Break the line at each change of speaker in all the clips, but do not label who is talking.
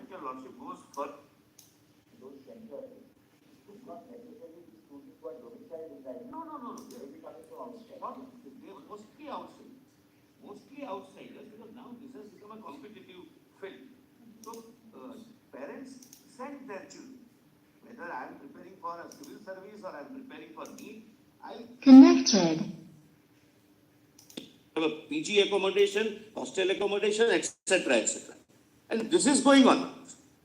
your lordship goes for
those centers, it's not necessarily the students who are domiciled in that.
no.
They will be coming from outside.
They were mostly outside. Mostly outsiders, because now this has become a competitive field. So parents send their children. Whether I am preparing for a civil service or I am preparing for NEET, I
Connected.
have a PG accommodation, hostel accommodation, etc., etc. And this is going on.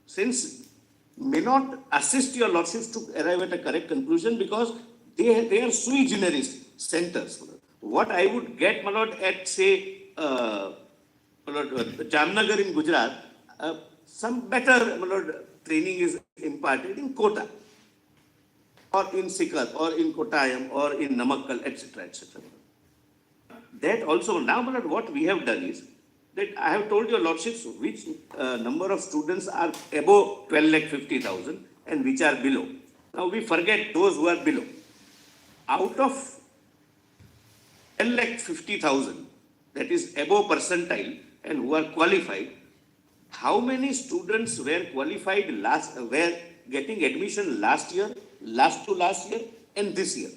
Since may not assist your lordships to arrive at a correct conclusion because they are sui generis centers. What I would get, my lord, at say Jamnagar in Gujarat, some better, my lord, training is imparted in Kota, or in Sikar, or in Kottayam, or in Namakkal, etc., etc. That also, now, my lord, what we have done is that I have told your lordships which number of students are above 12,50,000 and which are below. Now we forget those who are below. Out of 10,50,000, that is above percentile and who are qualified, how many students were qualified were getting admission last year, last year, and this year?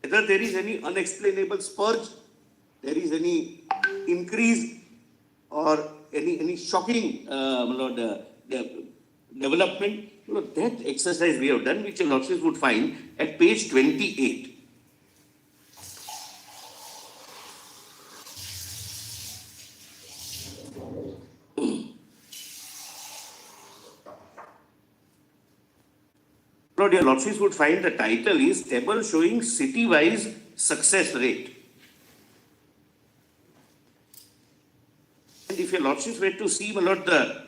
Whether there is any unexplainable spurge, there is any increase or any shocking development, that exercise we have done, which your lordships would find at page 28. Your lordships would find the title is Table Showing City-Wise Success Rate. And if your lordships were to see, my lord, the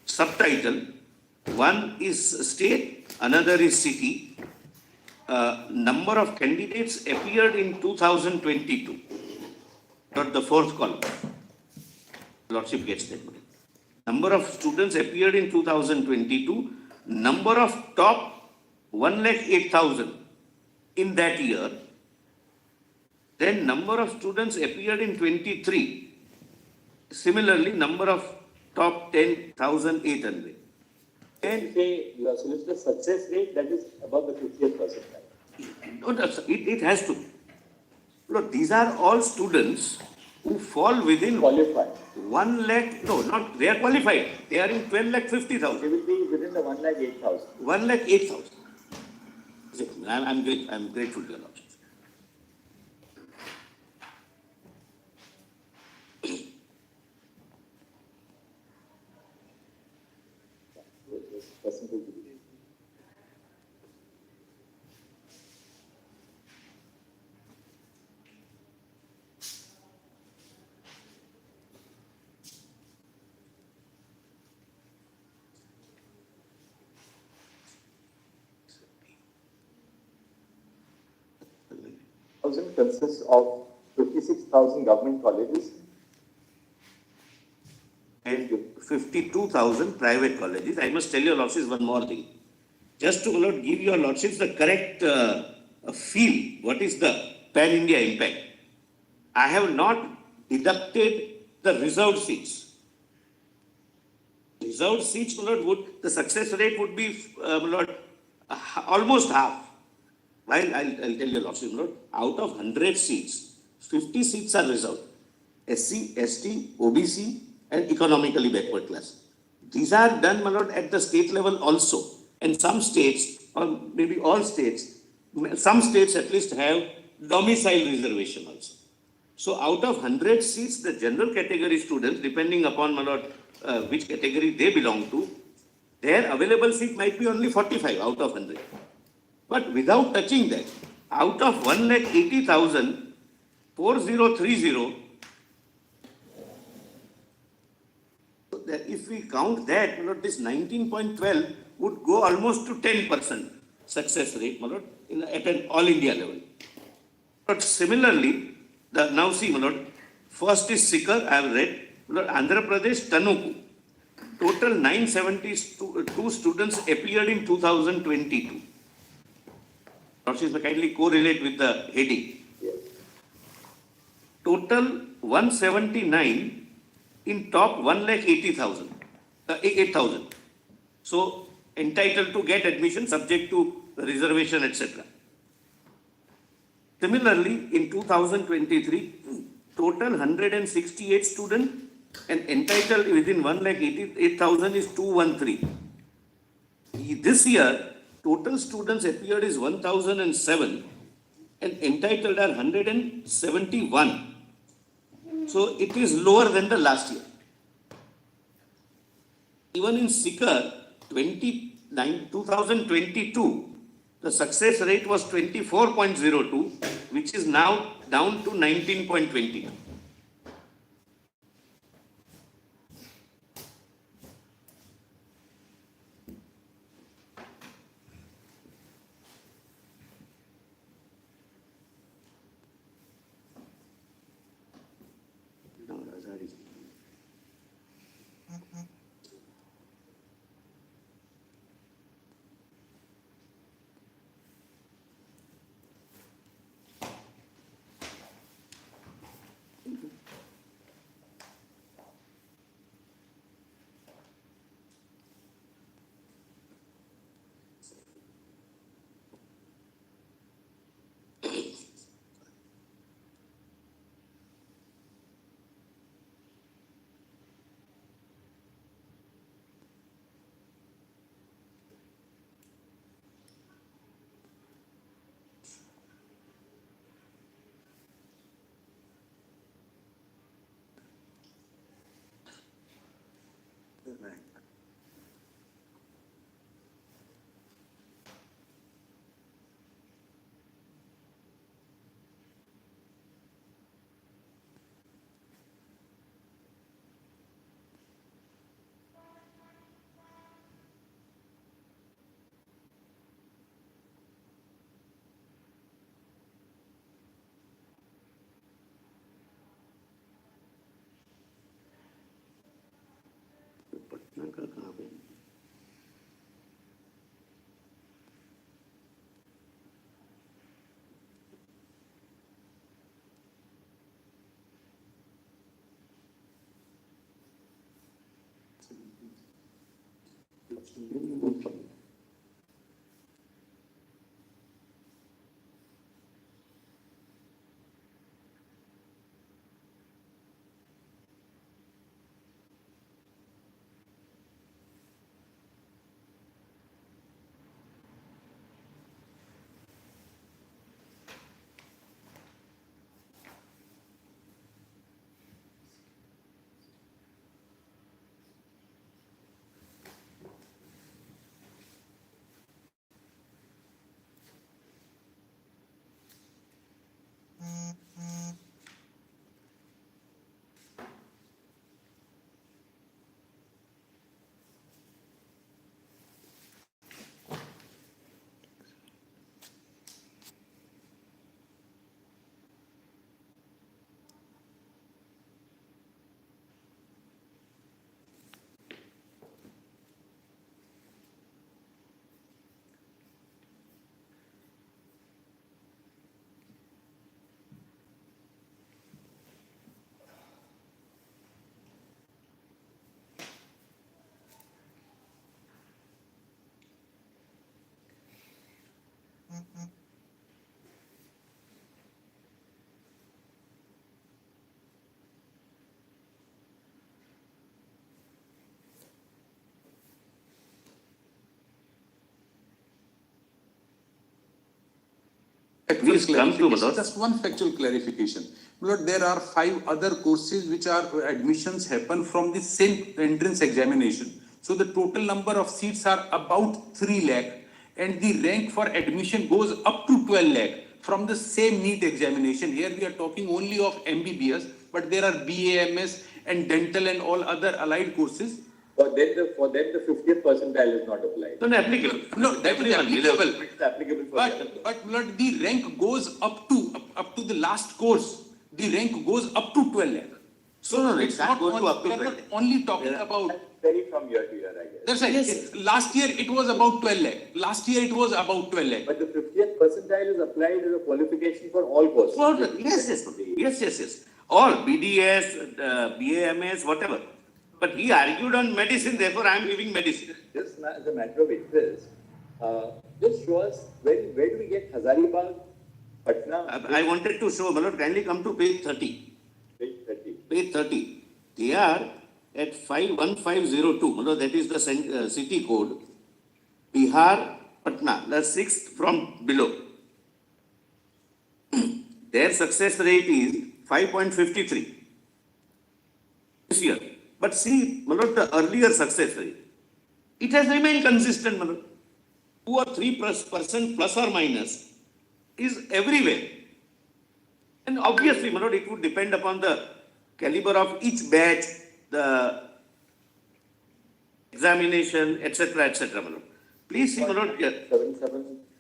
subtitle, one is state, another is city. Number of candidates appeared in 2022. Not the fourth column. Lordship gets that money. Number of students appeared in 2022. Number of top 1,08,000 in that year. Then number of students appeared in 23. Similarly, number of top 10,800.
And say you have solicited success rate that is above the 50th percentile.
No, it has to. Look, these are all students who fall within
Qualified.
1 lakh. No, not they are qualified. They are in 12,50,000.
They will be within the 1,08,000.
1,08,000. I'm grateful to your lordship.
Consists of 56,000 government colleges
and 52,000 private colleges. I must tell your lordships one more thing. Just to give your lordships the correct feel, what is the pan-India impact? I have not deducted the reserved seats. Reserved seats, the success rate would be almost half. While I'll tell your lordship, out of 100 seats, 50 seats are reserved. SC, ST, OBC, and economically backward class. These are done, my lord, at the state level also. And some states, or maybe all states, some states at least have domicile reservation also. So out of 100 seats, the general category students, depending upon, my lord, which category they belong to, their available seat might be only 45 out of 100. But without touching that, out of 1,80,000, 4030, so that if we count that, this 19.12 would go almost to 10% success rate, at an all India level. But similarly, now see, first is Sikar, I have read, Andhra Pradesh, Tanuku. Total 972 students appeared in 2022. Lordships may kindly correlate with the heading.
Yes.
Total 179 in top 1,80,000. 8,000. So entitled to get admission subject to reservation, etc. Similarly, in 2023, total 168 students and entitled within 1,88,000 is 213. This year, total students appeared is 1,007 and entitled are 171. So it is lower than the last year. Even in Sikar, 2022, the success rate was 24.02, which is now down to 19.20. Patna का कहाँ पे? Please come to Malad.
Just one factual clarification. Lord, there are 5 other courses which are admissions happen from the same entrance examination. So the total number of seats are about 3 lakh and the rank for admission goes up to 12 lakh from the same NEET examination. Here we are talking only of MBBS, but there are BAMS and dental and all other allied courses.
For them, the 50th percentile is not applied.
No, applicable.
No, that is applicable.
It's applicable for them.
But Lord, the rank goes up to the last course. The rank goes up to 12 lakh.
No,
It's
that
not
goes to
only,
up to
we are
12
not
lakh.
only talking about.
Vary from year to year, I guess.
That's right.
Yes.
Last year it was about 12 lakh. Last year it was about 12 lakh.
But the 50th percentile is applied as a qualification for all courses.
Yes. All BDS, BAMS, whatever. But he argued on medicine, therefore I am giving medicine.
Just as a matter of interest, just show us where do we get Hazaribagh, Patna?
I wanted to show, Malot, kindly come to page 30.
Page 30.
Page 30. They are at 51502, Malot, that is the city code. Bihar, Patna, the sixth from below. Their success rate is 5.53 this year. But see, Malot, the earlier success rate, it has remained consistent, Malot. 2 or 3% plus or minus is everywhere. And obviously, Malot, it would depend upon the caliber of each batch, the examination, etc., etc., Malot. Please see, Malot.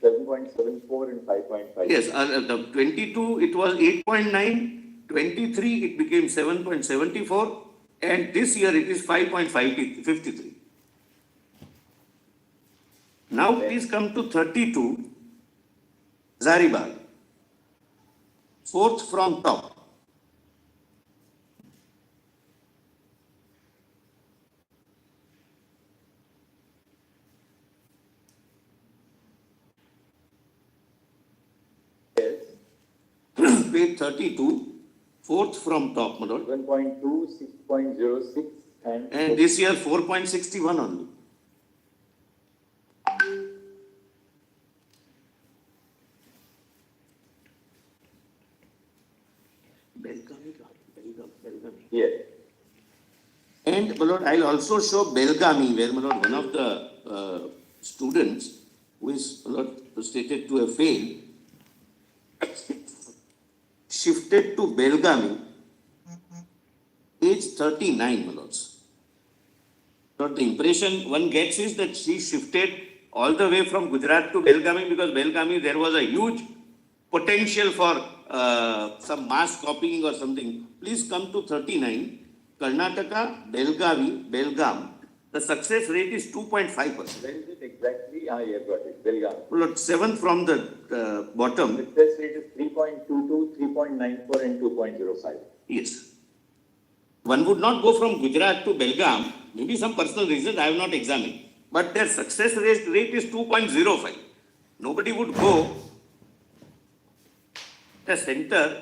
7.74 and 5.5.
Yes, the 22, it was 8.9, 23, it became 7.74, and this year it is 5.53. Now please come to 32, Hazaribagh, fourth from top.
Yes.
Page 32, fourth from top, Malot.
7.2, 6.06
And this year 4.61 only. Belgavi.
Yes.
And Malot, I'll also show Belgavi, where Malot, one of the students who is Malot stated to have failed, shifted to Belgavi, age 39, Malots. But the impression one gets is that she shifted all the way from Gujarat to Belgavi because Belgavi there was a huge potential for some mass copying or something. Please come to 39. Karnataka, Belgavi, Belgaum. The success rate is 2.5%.
Where is it exactly? Ah, yeah, got it. Belgaum.
Well, 7 from the bottom.
Success rate is 3.22, 3.94 and 2.05.
Yes. One would not go from Gujarat to Belgaum, maybe some personal reasons I have not examined. But their success rate is 2.05. Nobody would go the center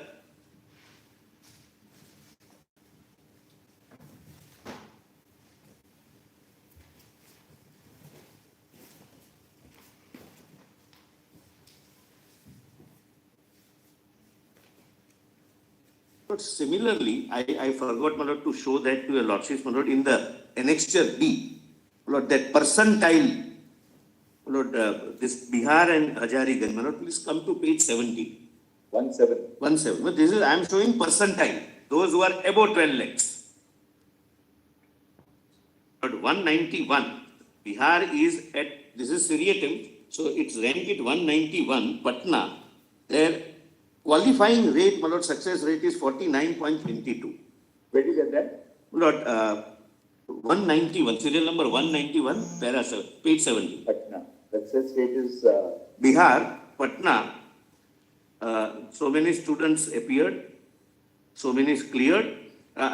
But similarly, I forgot, Malot, to show that to your lordships, Malot, in the annexure B, Malot, that percentile, Malot, this Bihar and Hazaribagh, Malot, please come to page 17.
1.7.
1.7. But this is, I am showing percentile, those who are above 12 lakhs. But 191, Bihar is at, this is seriatim, so it's ranked at 191, Patna, their qualifying rate, Malot, success rate is 49.22.
Where did you get that?
Malot, 191, serial number 191, page 70.
Patna. Success rate is
Bihar, Patna, so many students appeared, so many cleared,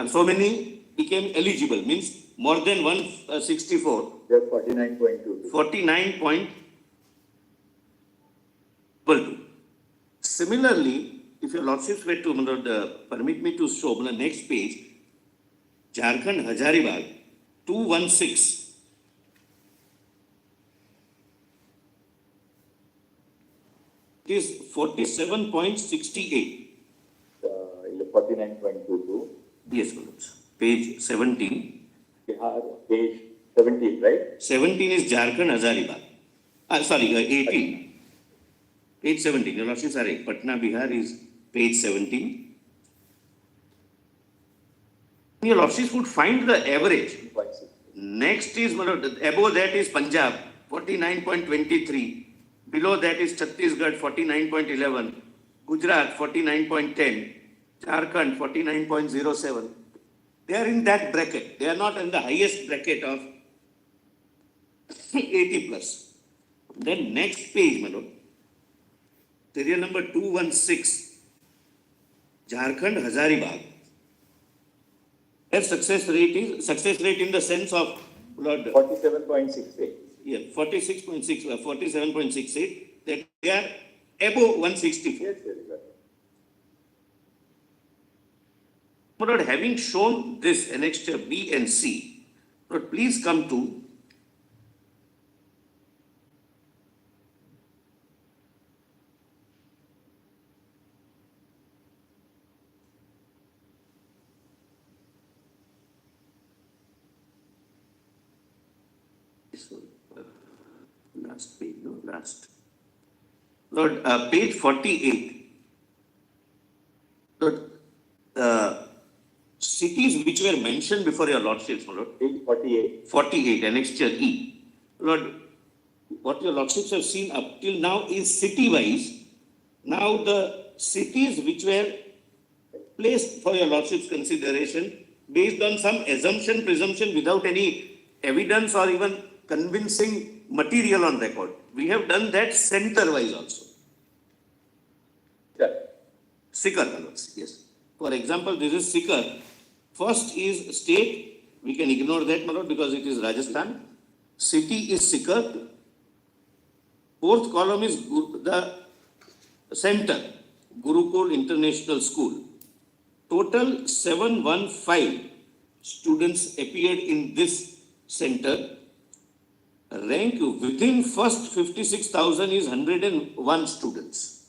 so many became eligible, means more than 164.
they're 49.22.
49.22. Similarly, if your lordships were to permit me to show on the next page, Jharkhand Hazaribagh 216. It is 47.68.
49.22.
Yes, Manoj. Page 17.
Bihar, page 17, right?
17 is Jharkhand Hazaribagh. 18. Page 17. Your lordships are right. Patna, Bihar is page 17. Your lordships would find the average.
2.6.
Next is, above that is Punjab, 49.23. Below that is Chhattisgarh, 49.11. Gujarat, 49.10. Jharkhand, 49.07. They are in that bracket. They are not in the highest bracket of 80 plus. Then next page, Manoj. Serial number 216. Jharkhand Hazaribagh. Their success rate in the sense of, Lord,
47.68.
yeah, 46.6, 47.68, that they are above 164.
Yes, very good.
Lord, having shown this annexure B and C, Lord, please come to last page, no, last. Lord, page 48. Lord, cities which were mentioned before your lordships, my lord.
Page 48.
48, annexure E. Lord, what your lordships have seen up till now is city-wise. Now the cities which were placed for your lordship's consideration based on some assumption, presumption without any evidence or even convincing material on record. We have done that center-wise also.
Sure.
Sikar colors, yes. For example, this is Sikar. First is state, we can ignore that, my lord, because it is Rajasthan. City is Sikar. Fourth column is the center, Gurukul International School. Total 715 students appeared in this center. Rank within first 56,000 is 101 students.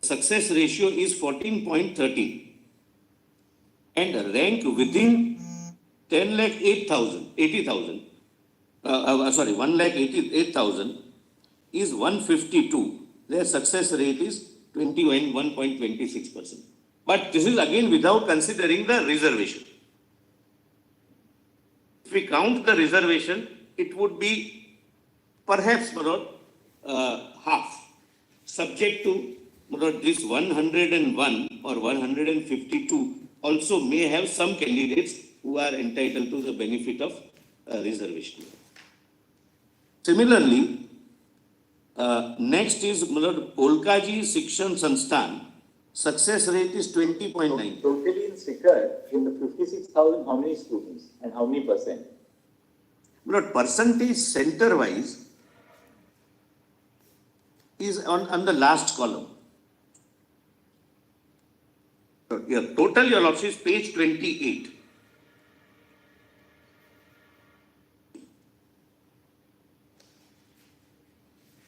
Success ratio is 14.13. And rank within 10 lakh 8,000, 80,000, 1 lakh 88,000 is 152. Their success rate is 21.26%. But this is again without considering the reservation. If we count the reservation, it would be perhaps, my lord, half, subject to, my lord, this 101 or 152 also may have some candidates who are entitled to the benefit of reservation. Similarly, next is, my lord, Polkaji Shikshan Sansthan. Success rate is 20.9.
Totally in Sikar, in the 56,000, how many students and how many percent?
My lord, percentage center-wise is on the last column. Your total, your lordship, is page 28.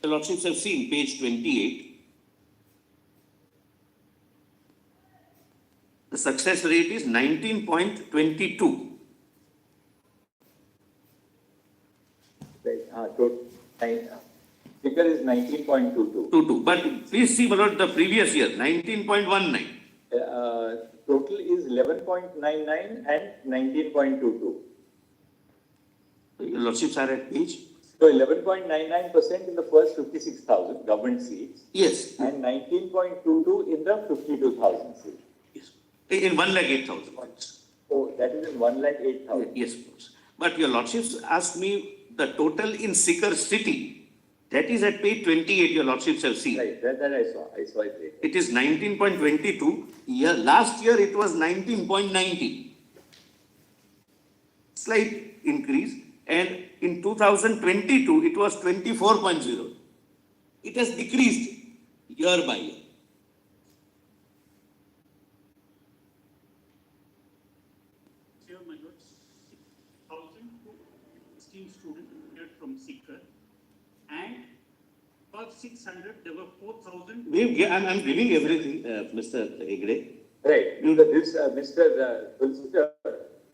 Your lordships have seen page 28. The success rate is 19.22.
Right. Sikar is 19.22.
22. But please see, my lord, the previous year, 19.19.
Total is 11.99 and 19.22.
Your lordships are at page?
So 11.99% in the first 56,000 government seats
Yes.
and 19.22 in the 52,000 seats.
Yes. In 1,08,000.
Oh, that is in 1,08,000.
Yes, of course. But your lordships asked me the total in Sikar city. That is at page 28, your lordships have seen.
Right, that I saw. I saw it later.
It is 19.22. Last year it was 19.90. Slight increase. And in 2022, it was 24.0. It has decreased year by year.
Here, my lord, 6,016 students appeared from Sikar, and per 600 there were 4,000.
I'm giving everything, Mr. Hegde.
Right. This, Mr. Tulsiker,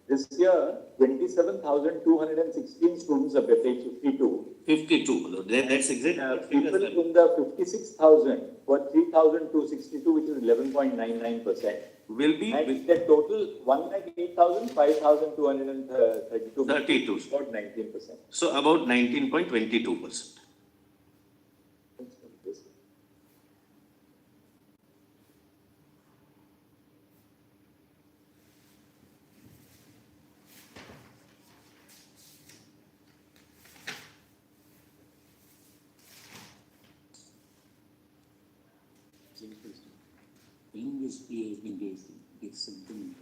this year, 27,216 students are page 52.
52. That's exactly.
People in the 56,000 were 3,262, which is 11.99%.
Will be
And the total 1,08,000, 5,232.
32.
About 19%.
So about 19.22%.
English he has been raised. It's something.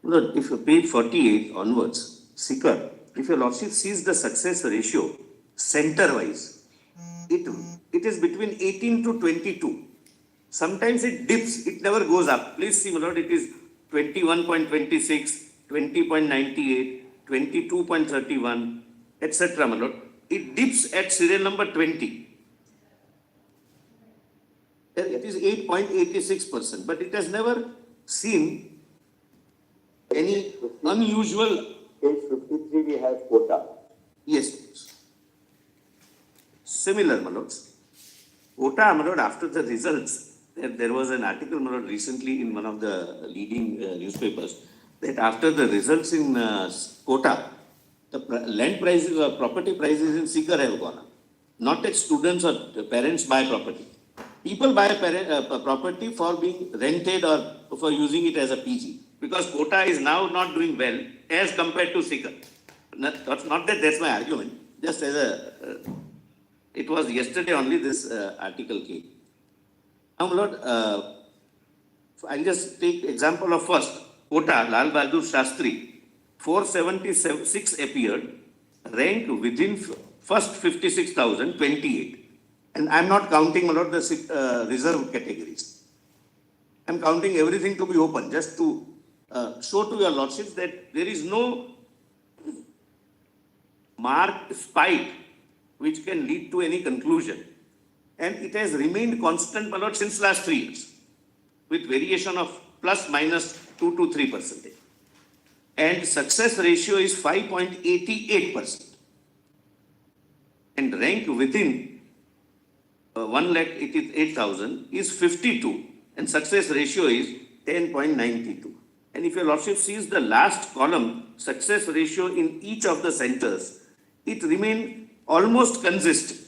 Look, if you page 48 onwards, seeker, if your lordship sees the success ratio center-wise, it is between 18 to 22. Sometimes it dips, it never goes up. Please see, my lord, it is 21.26, 20.98, 22.31, etc., my lord. It dips at serial number 20. It is 8.86%, but it has never seen any unusual.
Page 53, we have quota.
Yes, similar, my lords. Quota, my lord, after the results, there was an article, my lord, recently in one of the leading newspapers, that after the results in quota, the land prices or property prices in Sikar have gone up. Not that students or parents buy property. People buy property for being rented or for using it as a PG. Because quota is now not doing well as compared to Sikar. Not that that's my argument, just as a, it was yesterday only this article came. Now, my lord, I'll just take example of first, quota, Lal Bahadur Shastri, 476 appeared, ranked within first 56,028. And I'm not counting, my lord, the reserve categories. I'm counting everything to be open, just to show to your lordships that there is no marked spike which can lead to any conclusion. And it has remained constant, my lord, since last 3 years, with variation of plus minus 2 to 3%. And success ratio is 5.88%. And rank within 1,88,000 is 52. And success ratio is 10.92. And if your lordship sees the last column, success ratio in each of the centers, it remained almost consistent.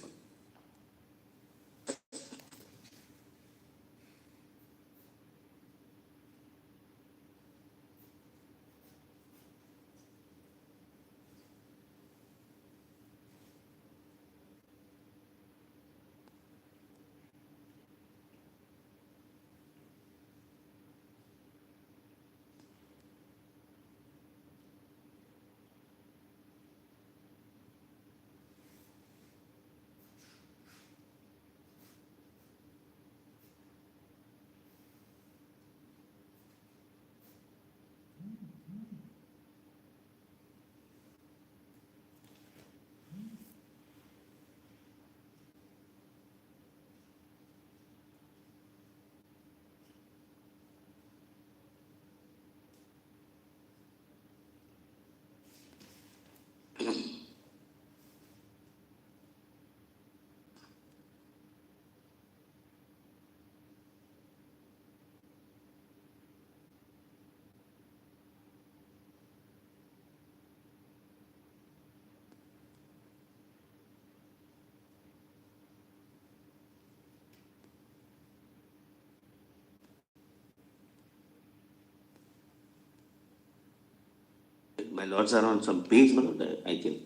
my lords are on some page, my lord, I can.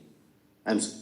I'm sorry.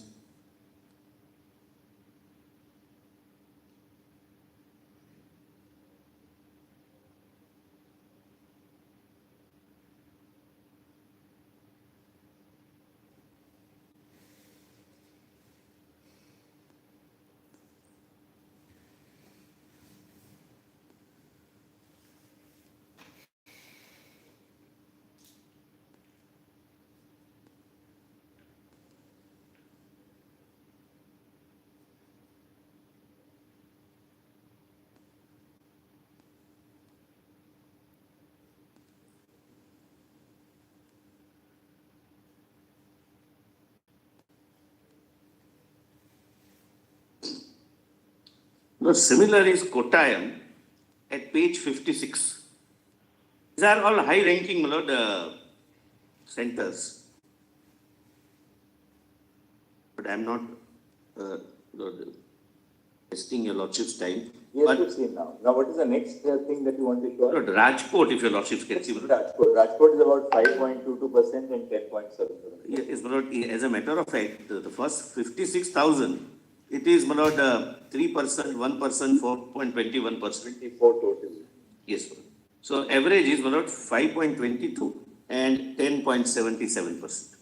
No, similar is Kottayam at page 56. These are all high ranking, my lord, centers. But I'm not Lord, wasting your lordship's time.
Yes,
But
we've seen now. Now, what is the next thing that you want to show?
Lord, Rajkot, if your lordships can see.
Rajkot is about 5.22% and 10.7%.
Yes, my lord, as a matter of fact, the first 56,000, it is, my lord, 3%, 1%, 4.21%.
24 total.
Yes, my lord. So average is, my lord, 5.22 and 10.77%.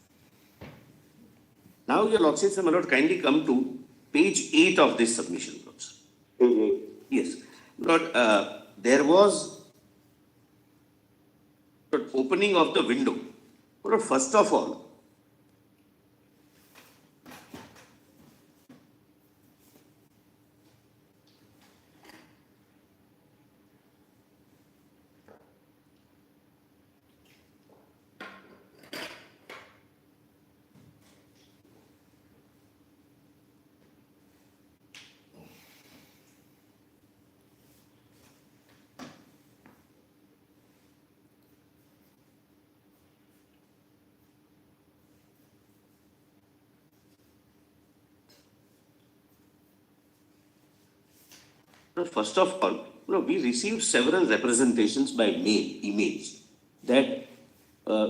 Now, your lordships, my lord, kindly come to page 8 of this submission, lords.
Page 8.
Yes, Lord, there was opening of the window. Lord, first of all, we received several representations by mail, emails, that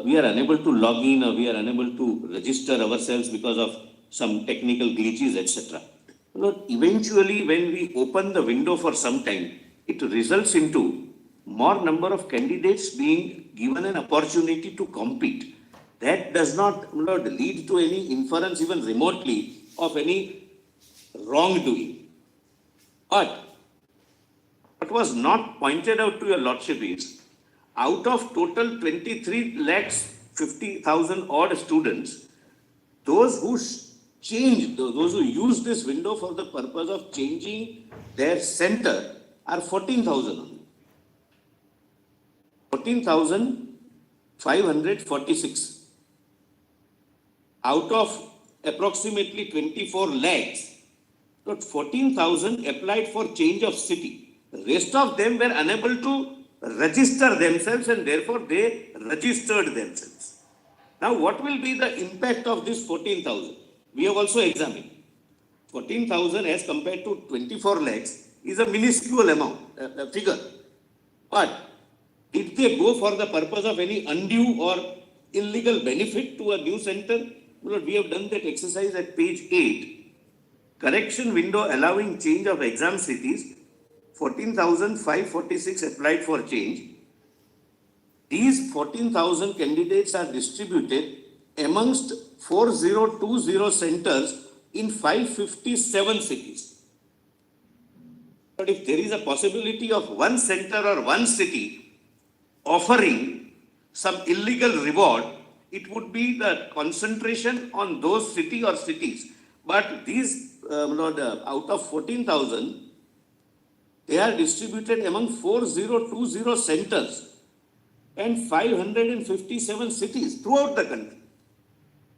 we are unable to log in or we are unable to register ourselves because of some technical glitches, etc. Eventually, when we open the window for some time, it results into more number of candidates being given an opportunity to compete. That does not, lead to any inference even remotely of any wrongdoing. But what was not pointed out to your lordship is, out of total 23 lakhs 50,000 odd students, those who changed, those who used this window for the purpose of changing their center are 14,000 only. 14,546 out of approximately 24 lakhs. But 14,000 applied for change of city. The rest of them were unable to register themselves and therefore they registered themselves. Now, what will be the impact of this 14,000? We have also examined. 14,000 as compared to 24 lakhs is a minuscule amount, figure. But did they go for the purpose of any undue or illegal benefit to a new center? We have done that exercise at page 8. Correction window allowing change of exam cities, 14,546 applied for change. These 14,000 candidates are distributed amongst 4020 centers in 557 cities. But if there is a possibility of one center or one city offering some illegal reward, it would be the concentration on those city or cities. But these, out of 14,000, they are distributed among 4020 centers and 557 cities throughout the country.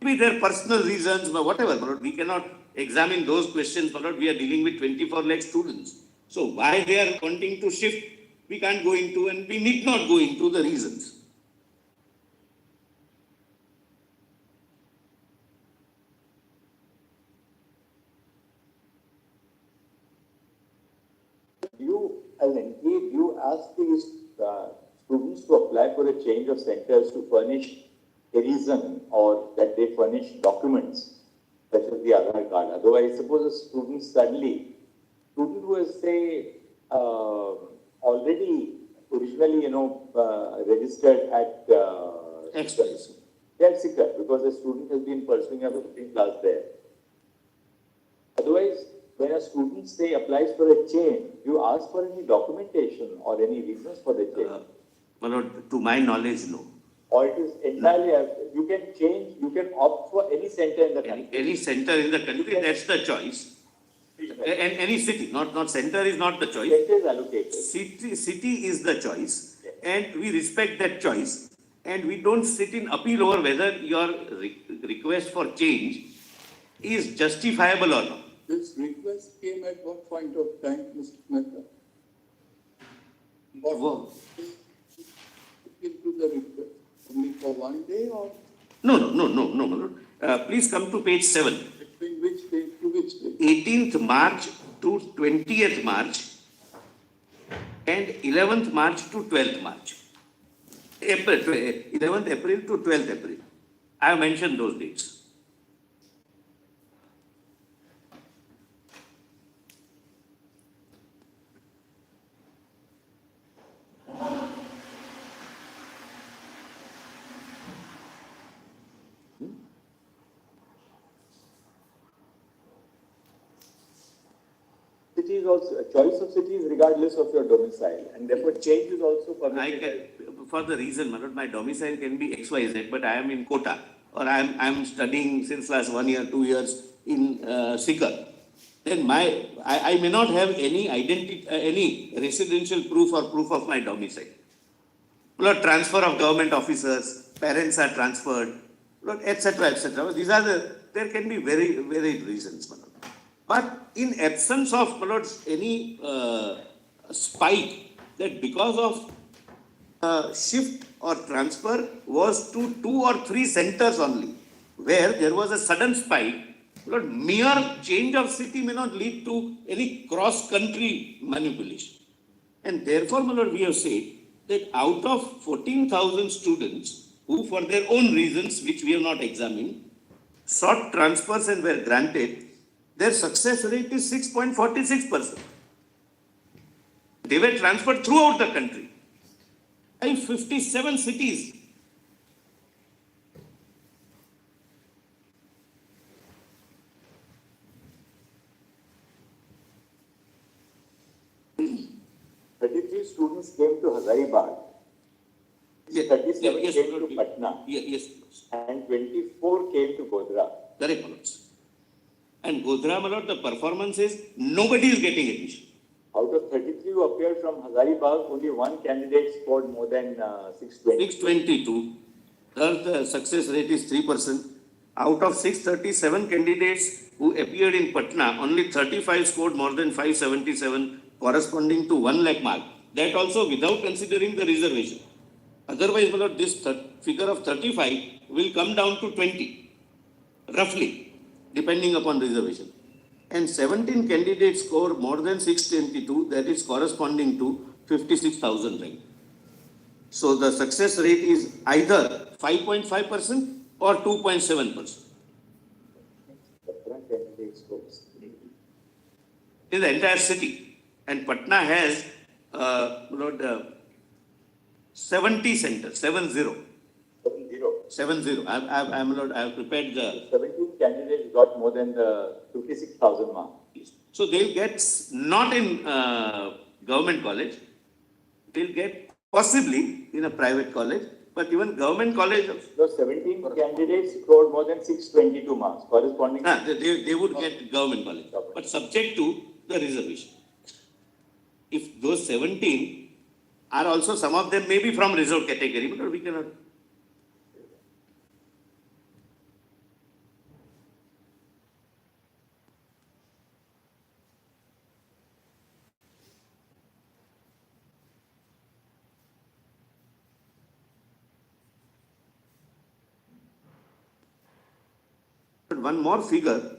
Maybe their personal reasons, but whatever, but we cannot examine those questions, but we are dealing with 24 lakh students. So why they are wanting to shift, we can't go into, and we need not go into the reasons.
You, as NEET, you ask these students to apply for a change of centers to furnish a reason or that they furnish documents such as the Aadhaar card. Otherwise, suppose a student who has say already originally registered at
X place.
that's Sikar, because the student has been pursuing a 15 class there. Otherwise, when a student say applies for a change, you ask for any documentation or any reasons for the change.
My lord, to my knowledge, no.
Or it is entirely, you can change, you can opt for any center in the country.
Any center in the country, that's the choice. And any city, not center is not the choice.
Center is allocated.
City is the choice, and we respect that choice, and we don't sit in appeal over whether your request for change is justifiable or not.
This request came at what point of time, Mr. Mehta?
Wow.
Into the request, only for one day or
No, my lord. Please come to page 7.
between which day to which day?
18th March to 20th March and 11th March to 12th March. 11th April to 12th April. I have mentioned those dates.
City is also a choice of city is regardless of your domicile, and therefore change is also
I
permitted.
can, for the reason, my lord, my domicile can be XYZ, but I am in Kota, or I am studying since last 1 year, 2 years in Sikar. Then I may not have any identity, any residential proof or proof of my domicile. Lord, transfer of government officers, parents are transferred, Lord, etc., etc. These are there can be very, very reasons, my lord. But in absence of, my lord, any spike that because of shift or transfer was to 2 or 3 centers only, where there was a sudden spike, Lord, mere change of city may not lead to any cross-country manipulation. And therefore, my lord, we have said that out of 14,000 students who for their own reasons, which we have not examined, sought transfers and were granted, their success rate is 6.46%. They were transferred throughout the country. In 57 cities.
Thirty-three students came to Hazaribagh.
Yes,
37
yes,
came
Lord,
to Patna,
yes,
and 24 came to Godhra.
correct, my lords. And Godhra, my lord, the performance is nobody is getting admission.
Out of 33 who appeared from Hazaribagh, only one candidate scored more than 620.
622. The success rate is 3%. Out of 637 candidates who appeared in Patna, only 35 scored more than 577, corresponding to 1 lakh mark. That also without considering the reservation. Otherwise, my lord, this figure of 35 will come down to 20, roughly, depending upon reservation. And 17 candidates score more than 622, that is corresponding to 56,000 rank. So the success rate is either 5.5% or 2.7%.
Patna candidate scores.
In the entire city. And Patna has, Lord, 70 centers, 70.
70.
I have prepared the.
17 candidates got more than the 56,000 mark.
So they'll get not in government college, they'll get possibly in a private college, but even government college.
Those 17 candidates scored more than 622 marks, corresponding.
They would get government college, but subject to the reservation. If those 17 are also, some of them may be from reserved category, but we cannot. But one more figure.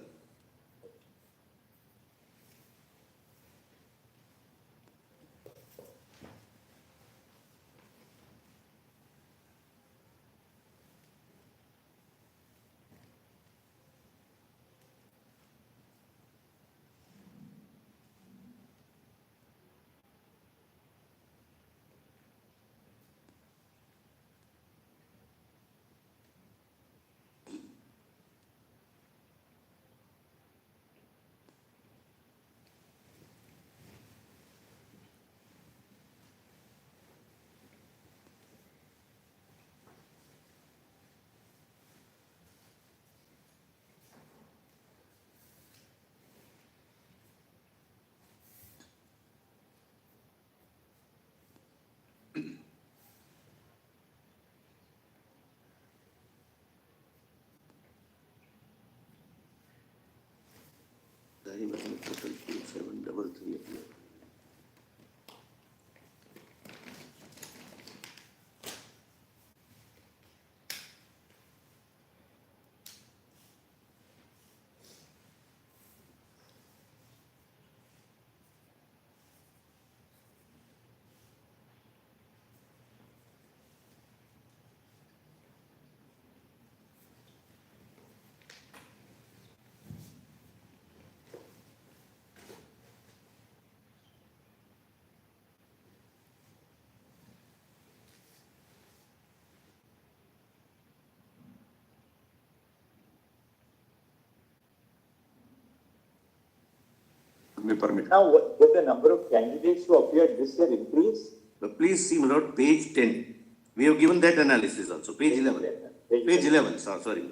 may permit.
Now, did the number of candidates who appeared this year increase?
But please see, my lord, page 10. We have given that analysis also, page 11. Page 11, sorry.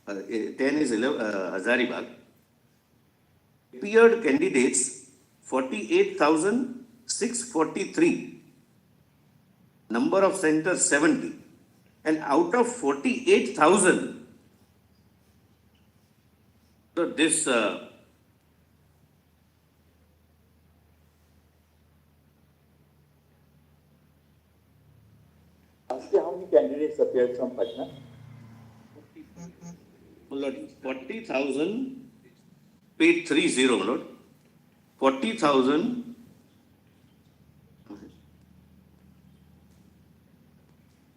10 is 11, Hazaribagh. Appeared candidates 48,643. Number of centers 70. And out of 48,000, so this
Last year, how many candidates appeared from Patna?
40,000, page 30, my lord. 40,000.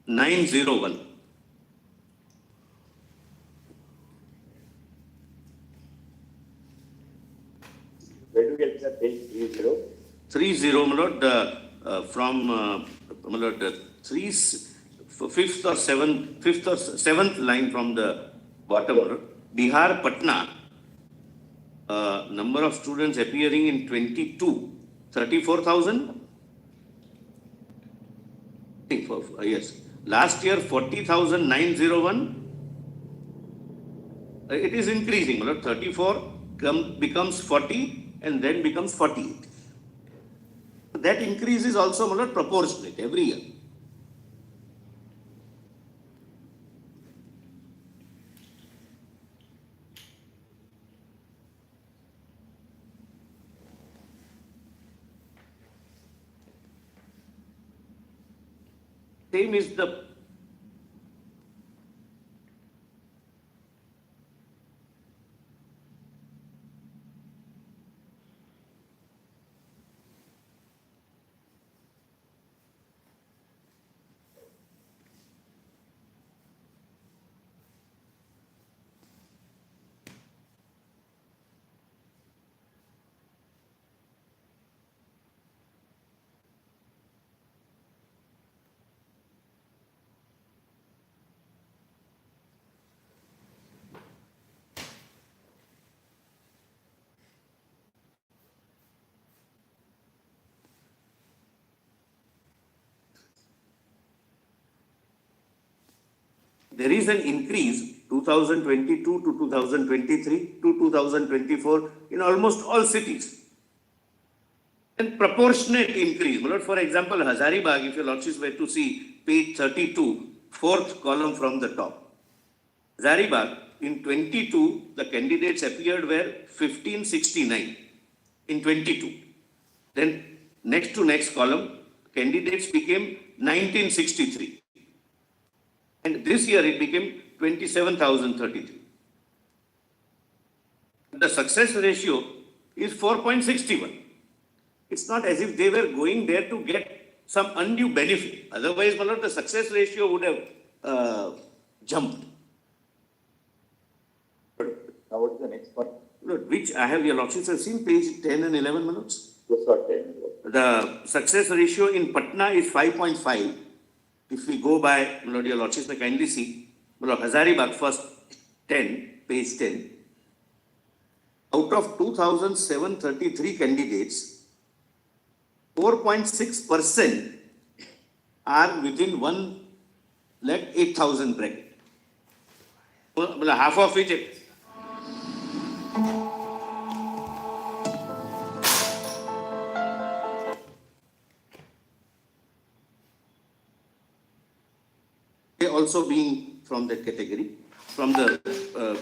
901.
Where do you get the page 30?
30, my lord, from, my lord, fifth or seventh line from the bottom, my lord. Bihar, Patna, number of students appearing in 22, 34,000. Yes. Last year, 40,901. It is increasing, my lord. 34 becomes 40 and then becomes 48. That increase is also, my lord, proportionate every year. Same is the there is an increase 2022 to 2023 to 2024 in almost all cities. And proportionate increase. My lord, for example, Hazaribagh, if your lordships were to see page 32, fourth column from the top. Hazaribagh, in 22, the candidates appeared were 1569 in 22. Then next to next column, candidates became 1963. And this year it became 27,033. The success ratio is 4.61. It's not as if they were going there to get some undue benefit. Otherwise, my lord, the success ratio would have jumped.
Now, what is the next point?
Lord, which I have, your lordships have seen page 10 and 11, my lords.
Just not 10.
The success ratio in Patna is 5.5. If we go by, my lord, your lordships may kindly see, my lord, Hazaribagh first 10, page 10. Out of 2,733 candidates, 4.6% are within 1,08,000 bracket. Half of which. Also being from that category, from the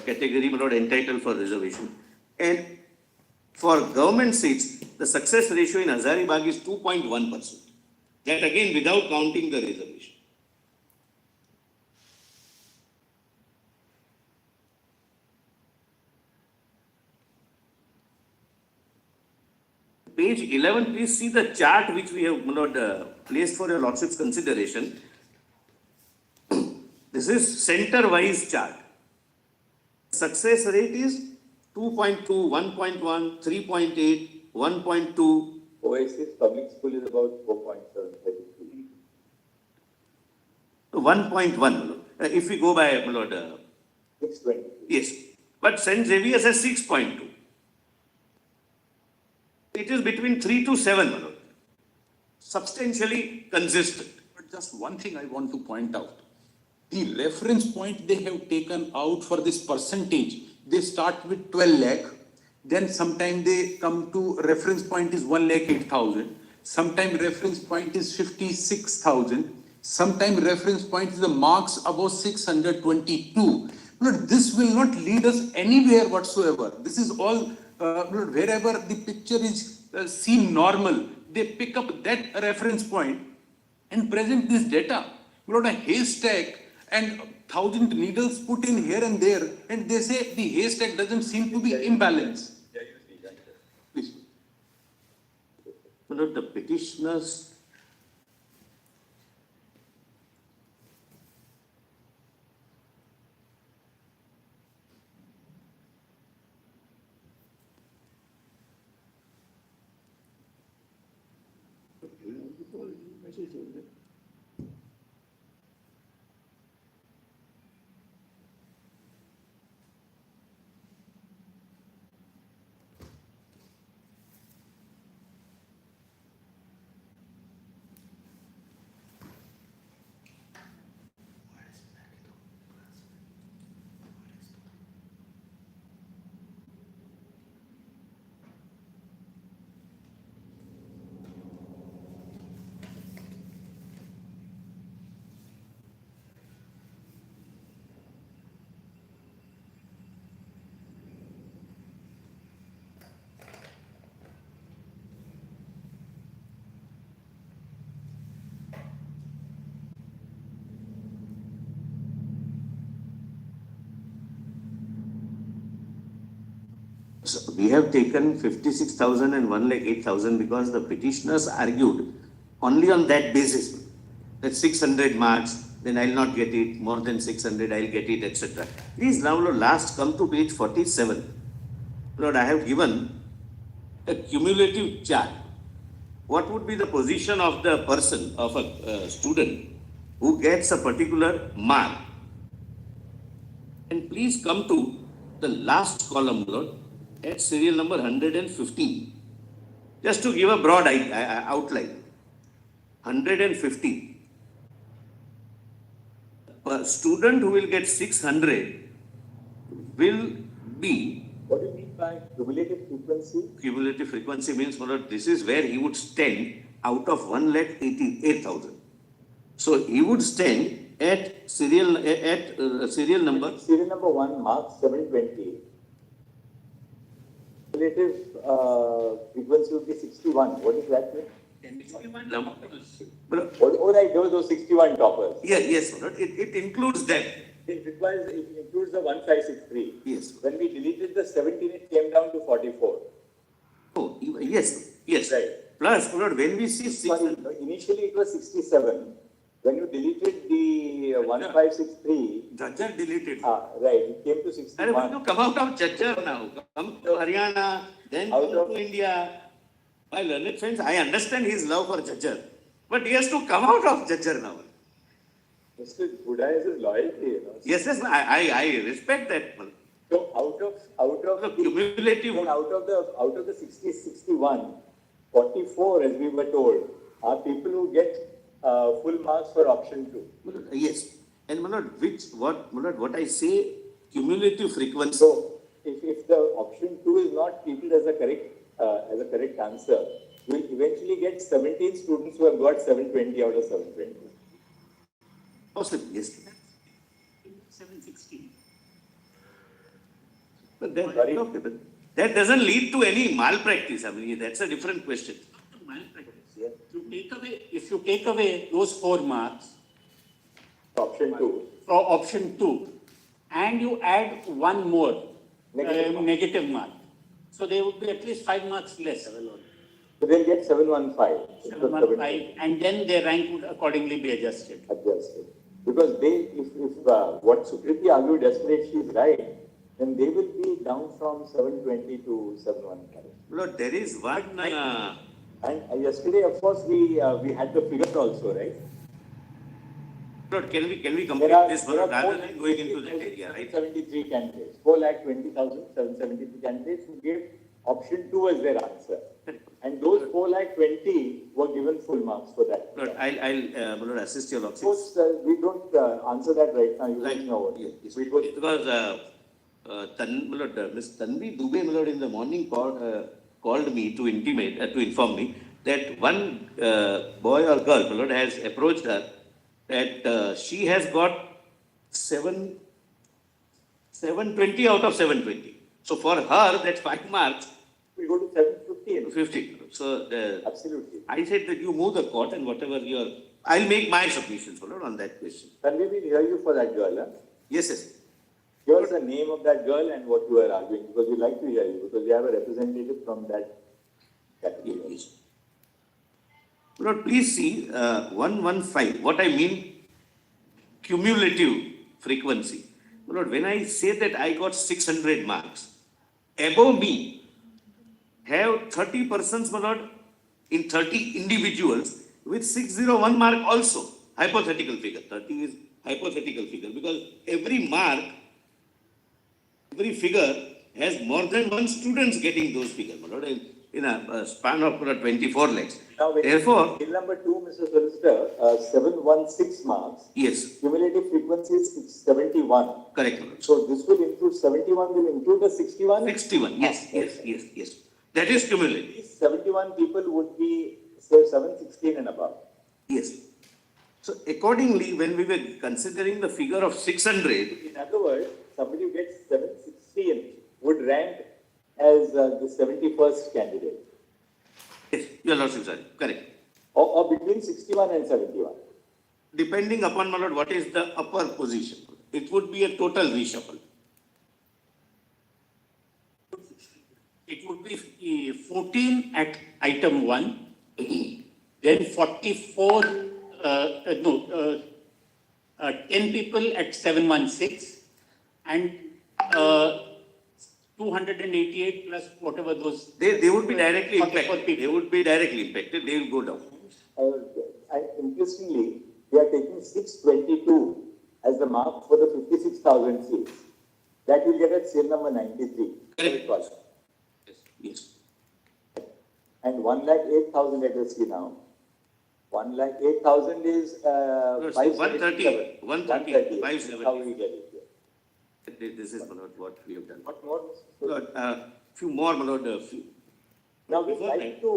category, my lord, entitled for reservation. And for government seats, the success ratio in Hazaribagh is 2.1%. That again without counting the reservation. Page 11, please see the chart which we have, my lord, placed for your lordship's consideration. This is center-wise chart. Success rate is 2.2, 1.1, 3.8, 1.2.
Oasis public school is about 4.733.
1.1. If we go by, my lord.
620.
Yes. But St. Xavier's has 6.2. It is between 3 to 7, Manoj. Substantially consistent.
But just one thing I want to point out. The reference point they have taken out for this percentage, they start with 12 lakh, then sometime they come to reference point is 1,08,000, sometime reference point is 56,000, sometime reference point is the marks above 622. But this will not lead us anywhere whatsoever. This is all, wherever the picture is seen normal, they pick up that reference point and present this data. You got a haystack and 1,000 needles put in here and there, and they say the haystack doesn't seem to be imbalanced. Please.
Manoj, the petitioners. So we have taken 56,000 and 1,08,000 because the petitioners argued only on that basis that 600 marks, then I'll not get it, more than 600 I'll get it, etc. Please now last come to page 47. Lord, I have given a cumulative chart. What would be the position of the person, of a student who gets a particular mark? And please come to the last column, Lord, at serial number 115. Just to give a broad outline. 115. A student who will get 600 will be.
What do you mean by cumulative frequency?
Cumulative frequency means, Lord, this is where he would stand out of 1,88,000. So he would stand at serial number.
Serial number 1 marks 720. Cumulative frequency would be 61. What does that mean? What I do those 61 toppers?
Yes, Lord, it includes that.
It includes the 1563.
Yes.
When we deleted the 17, it came down to 44.
Oh, yes.
Right.
Plus, Lord, when we see
Sorry, initially it was 67. When you deleted the 1563,
Jajjar deleted.
right, it came to 61.
And when you come out of Jajjar now, come to Haryana, then come to India. My learned friends, I understand his love for Jajjar, but he has to come out of Jajjar now.
Mr. Buddha is his loyalty, you know.
Yes, I respect that.
So out of
The cumulative.
then out of the 61, 44, as we were told, are people who get full marks for option 2.
Yes, and what I say, cumulative frequency.
So if the option 2 is not treated as a correct answer, you will eventually get 17 students who have got 720 out of 720.
Possibly, yes.
716.
But that doesn't lead to any malpractice. I mean, that's a different question.
Not the malpractice. If you take away those 4 marks
Option 2.
for option 2 and you add one more negative mark, so there would be at least 5 marks less.
So they'll get 715.
715, and then their rank would accordingly be adjusted.
Because if what Sukriti argued yesterday, she is right, then they will be down from 720 to 715.
Lord, there is one.
And yesterday, of course, we had the figure also, right?
Lord, can we complete this one rather than going into that area, right?
773 candidates, 4,20,773 candidates who gave option 2 as their answer. And those 4,20,000 were given full marks for that.
Lord, I'll assist your lordship.
Suppose we don't answer that right now, you
Right.
don't know.
Yes.
We would,
Because Miss Tanvi Dubey, my lord, in the morning called me to intimate, to inform me that one boy or girl, my lord, has approached her that she has got 720 out of 720. So for her, that's 5 marks,
we go to 750. And
50. So
absolutely.
I said that you move the court and whatever I'll make my submissions, my lord, on that question.
Can we hear you for that girl? Huh?
Yes.
Give us the name of that girl and what you are arguing, because we like to hear you, because we have a representative from that category.
Yes. Lord, please see 115. What I mean, cumulative frequency. Lord, when I say that I got 600 marks, above me have 30 persons, my lord, in 30 individuals with 601 mark also. Hypothetical figure. 30 is hypothetical figure because every figure has more than one students getting those figures, my lord, in a span of 24 lakhs.
Now,
Therefore,
bill number 2, Mr. Solicitor, 716 marks.
yes,
Cumulative frequency is 71.
correct, my lord.
So this will include 71, will include the 61?
61, yes. That is cumulative.
These 71 people would be, say, 716 and above.
Yes. So accordingly, when we were considering the figure of 600,
In other words, somebody who gets 716 would rank as the 71st candidate,
yes, your lordship, sorry, correct.
or between 61 and 71.
Depending upon, my lord, what is the upper position, it would be a total reshuffle.
It would be 14 at item 1, then 44, 10 people at 716, and 288 plus whatever those.
They would be directly
44
impacted.
people.
They would be directly impacted. They will go down.
And interestingly, we are taking 622 as the mark for the 56,000 seats. That will get at seal number 93.
Correct. Yes.
And 1,08,000 let us see now. 1,08,000 is
No, it's
577.
130, 570.
How we get it here.
This is, my lord, what we have done.
What more?
Lord, few more, my lord,
Now, we'd like to,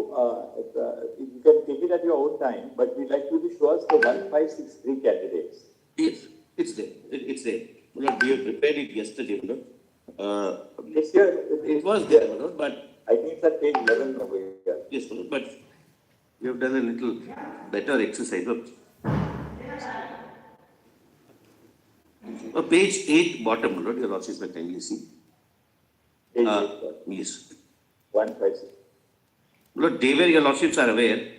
you can take it at your own time, but we'd like you to show us the 1563 candidates.
yes, it's there. It's there. My lord, we have prepared it yesterday, my lord.
It's here.
It was there, my lord, but
I think it's at page 11 over here.
yes, my lord, but we have done a little better exercise. Look. Page 8, bottom, my lord, your lordship may kindly see.
Page
Yes.
156.
Lord, they were, your lordships are aware,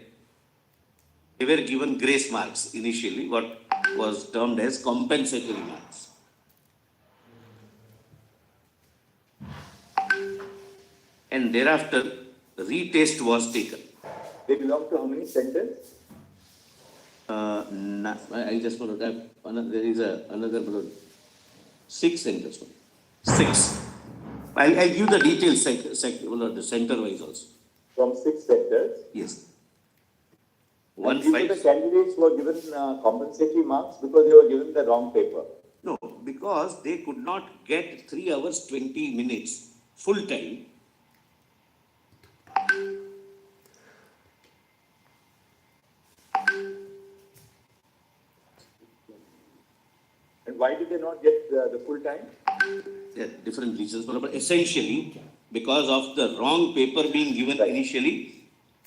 they were given grace marks initially, what was termed as compensatory marks. And thereafter, retest was taken.
They belong to how many centers?
I just want to have, there is another, 6 centers. 6. I'll give the details, the center-wise also.
From 6 centers.
Yes.
And
1
these are the
5.
candidates were given compensatory marks because they were given the wrong paper.
No, because they could not get 3 hours 20 minutes full time.
And why did they not get the full time?
There are different reasons, but essentially because of the wrong paper being given
Right.
initially,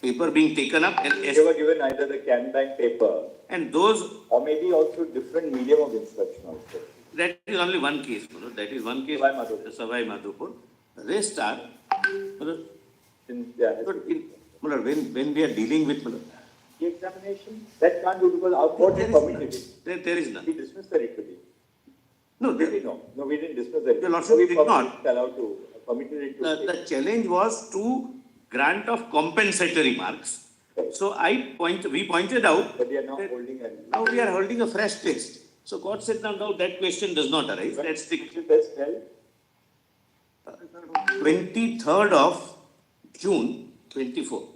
paper being taken up
They were given either the Can Bank paper
and those,
or maybe also different medium of instruction also.
that is only one case, that is one case,
Savai Madhopur.
Savai Madhopur. Rest are,
Yeah,
when we are dealing with,
the examination, that can't be because our court has permitted it.
there is none.
We dismissed the writ.
No,
Did we? No, we didn't dismiss the writ.
Your Lordship
We
did not.
allowed to, permitted it to.
The challenge was to grant of compensatory marks.
Right.
So we pointed out,
But they are now
that
holding a.
now we are holding a fresh test. So court said now that question does not arise. Let's stick
Which test held?
23rd of June 24.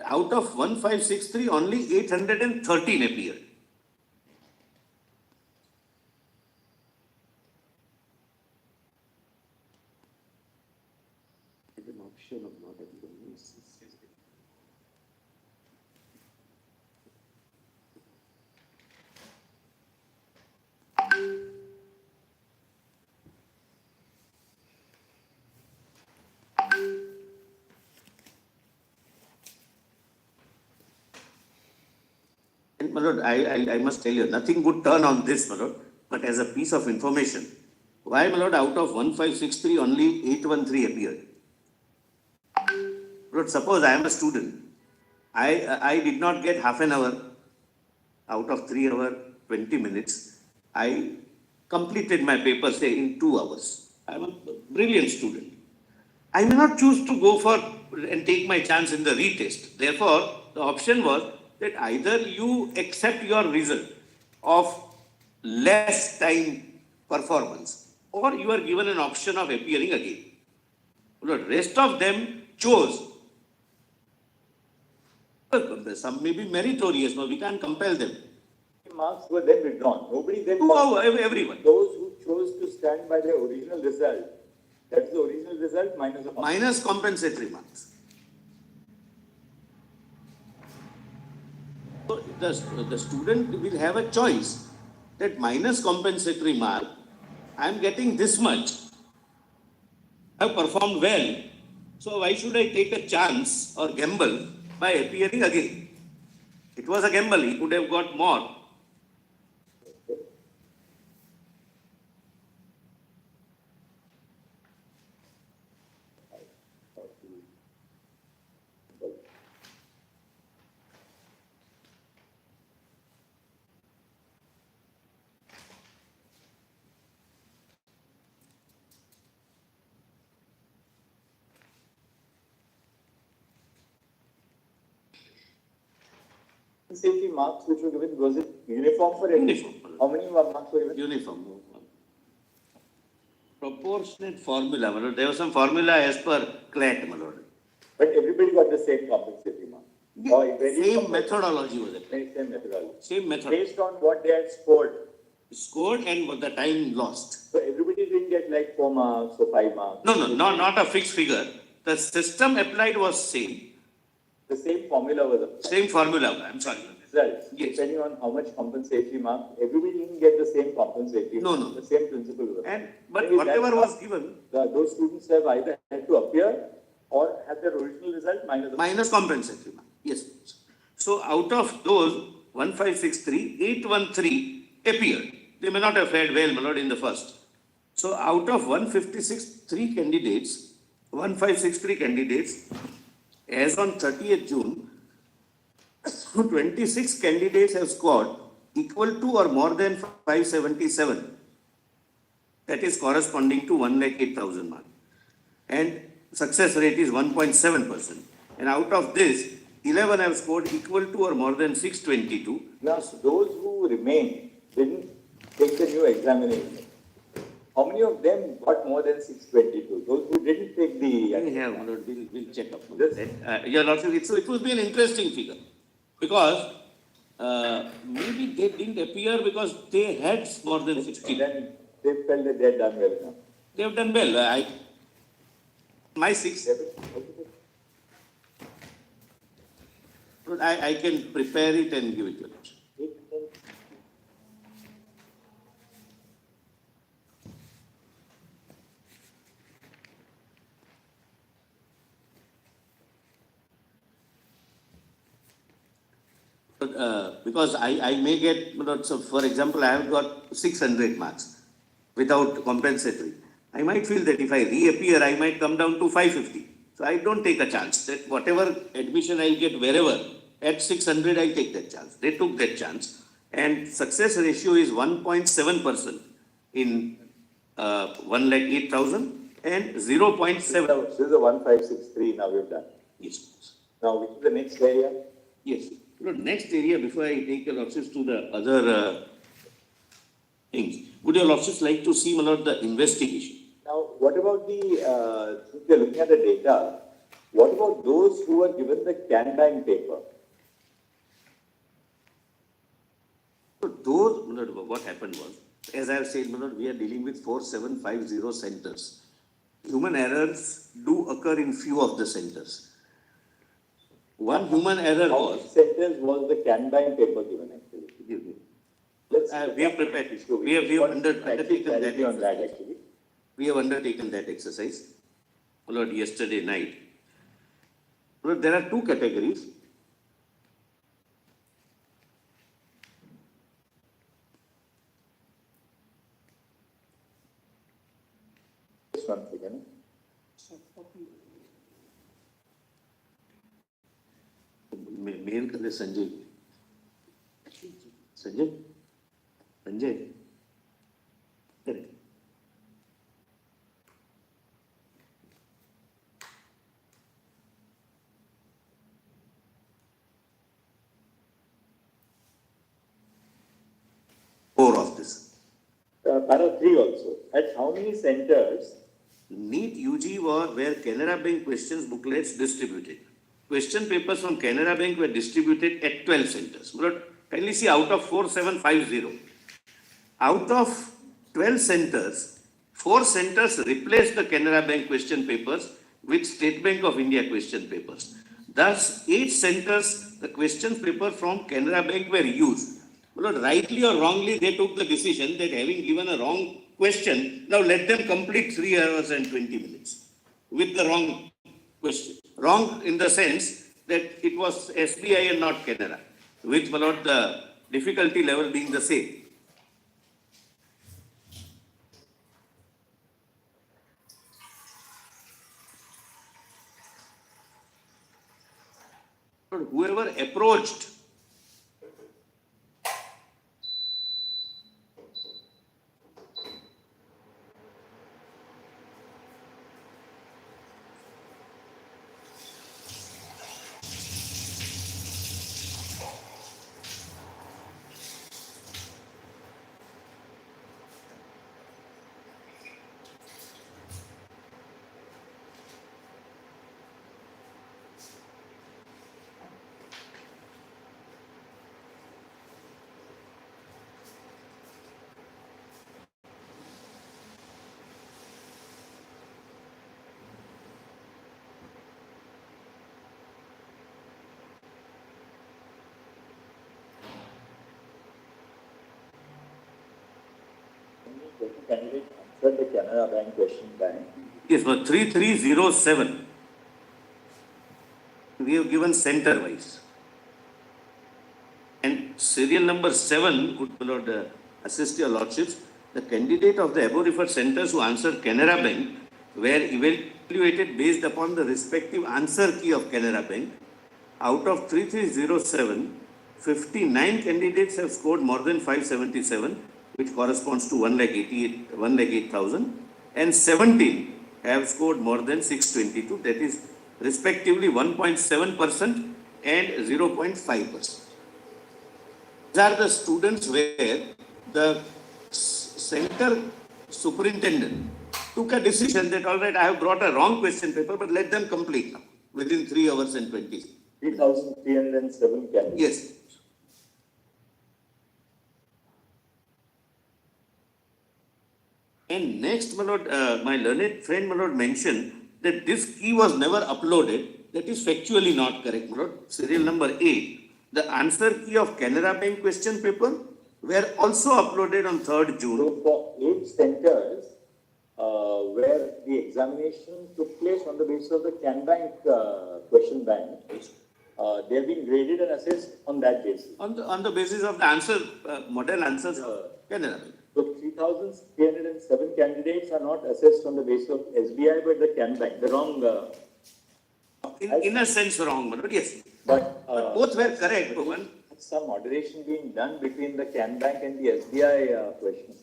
out of 1563, only 813 appeared. An option of not appearing is- And my lord, I must tell you, nothing would turn on this, my lord, but as a piece of information, why, my lord, out of 1563, only 813 appeared? Lord, suppose I am a student, I did not get half an hour out of 3 hours, 20 minutes. I completed my paper, say, in 2 hours. I am a brilliant student. I may not choose to go for and take my chance in the retest. Therefore, the option was that either you accept your result of less time performance, or you are given an option of appearing again. The rest of them chose. Some may be meritorious, no, we can't compel them.
Marks were then withdrawn. Nobody then.
Everyone.
Those who chose to stand by their original result, that's the original result minus the.
Minus compensatory marks. So the student will have a choice that minus compensatory mark, I am getting this much. I have performed well. So why should I take a chance or gamble by appearing again? It was a gamble. He could have got more.
Safety marks which were given, was it uniform for everyone?
Uniform.
How many marks were given?
Uniform. Proportionate formula, my lord. There was some formula as per CLAT, my lord.
But everybody got the same compensatory mark. Or
Same methodology was it.
Same methodology.
Same method.
Based on what they had scored.
Scored and what the time lost.
So everybody didn't get like 4 marks or 5 marks.
No, not a fixed figure. The system applied was same.
The same formula was applied.
Same formula, I'm sorry.
Results,
Yes.
depending on how much compensatory mark, everybody didn't get the same compensatory.
No,
mark.
no.
The same principle was.
But
Maybe
whatever
that's
was given,
those students have either had to appear or have their original result minus the.
minus compensatory mark. Yes. So out of those 1563, 813 appeared. They may not have fared well, my lord, in the first. So out of 156, 1563 candidates, as on 30th June, 26 candidates have scored equal to or more than 577. That is corresponding to 108,000 marks. And success rate is 1.7%. And out of this, 11 have scored equal to or more than 622.
Now, those who remained didn't take the new examination. How many of them got more than 622? Those who didn't take the.
We have, my lord, we'll check up on that. Your lordship, it would be an interesting figure. Because maybe they didn't appear because they had more than 60.
Then they felt that they had done well enough.
They have done well. My 6. I can prepare it and give it to you. Because I may get, so for example, I have got 600 marks without compensatory. I might feel that if I reappear, I might come down to 550. So I don't take a chance that whatever admission I'll get wherever, at 600, I take that chance. They took that chance. And success ratio is 1.7% in 108,000 and 0.7.
This is the 1563 now we've done.
Yes.
Now, which is the next area?
Yes. Next area, before I take your lordships to the other things, would your lordships like to see, my lord, the investigation?
Now, what about the, since we are looking at the data, What about those who were given the Kanban paper?
So those, what happened was, as I have said, we are dealing with 4750 centers. Human errors do occur in few of the centers. One human error
How many
was,
centers was the Kanban paper given actually? Let's
we have prepared it. We have undertaken that
on that
exercise.
actually.
We have undertaken that exercise, yesterday night. There are two categories.
Just one second.
Mail कर दे संजय संजय संजय करे four of this.
Para 3 also. At how many centers?
NEET UG were where Canara Bank questions booklets distributed. Question papers from Canara Bank were distributed at 12 centers. But kindly see, out of 4750, out of 12 centers, 4 centers replaced the Canara Bank question papers with State Bank of India question papers. Thus, 8 centers, the question paper from Canara Bank were used. But rightly or wrongly, they took the decision that having given a wrong question, now let them complete 3 hours and 20 minutes with the wrong question. Wrong in the sense that it was SBI and not Canara, with the difficulty level being the same. But whoever approached
Candidate answered the Canara Bank question bank.
Yes, for 3307, we have given center wise. And serial number 7 would assist your lordships. The candidate of the above referred centers who answered Canara Bank were evaluated based upon the respective answer key of Canara Bank. Out of 3307, 59 candidates have scored more than 577, which corresponds to 1,08,000, and 17 have scored more than 622, that is respectively 1.7% and 0.5%. These are the students where the center superintendent took a decision that, all right, I have brought a wrong question paper, but let them complete now within 3 hours and 20.
3,307 candidates.
Yes. And next, my learned friend mentioned that this key was never uploaded. That is factually not correct, Serial number 8. The answer key of Canara Bank question paper were also uploaded on 3rd June.
So for 8 centers, where the examination took place on the basis of the Canbank question bank, they have been graded and assessed on that basis.
On the basis of the answer, model answers of Canara Bank.
So 3,307 candidates are not assessed on the basis of SBI, but the Canbank, the wrong.
In a sense, wrong, but yes.
But
both were correct, Bhuvan.
Some moderation being done between the Canbank and the SBI questions.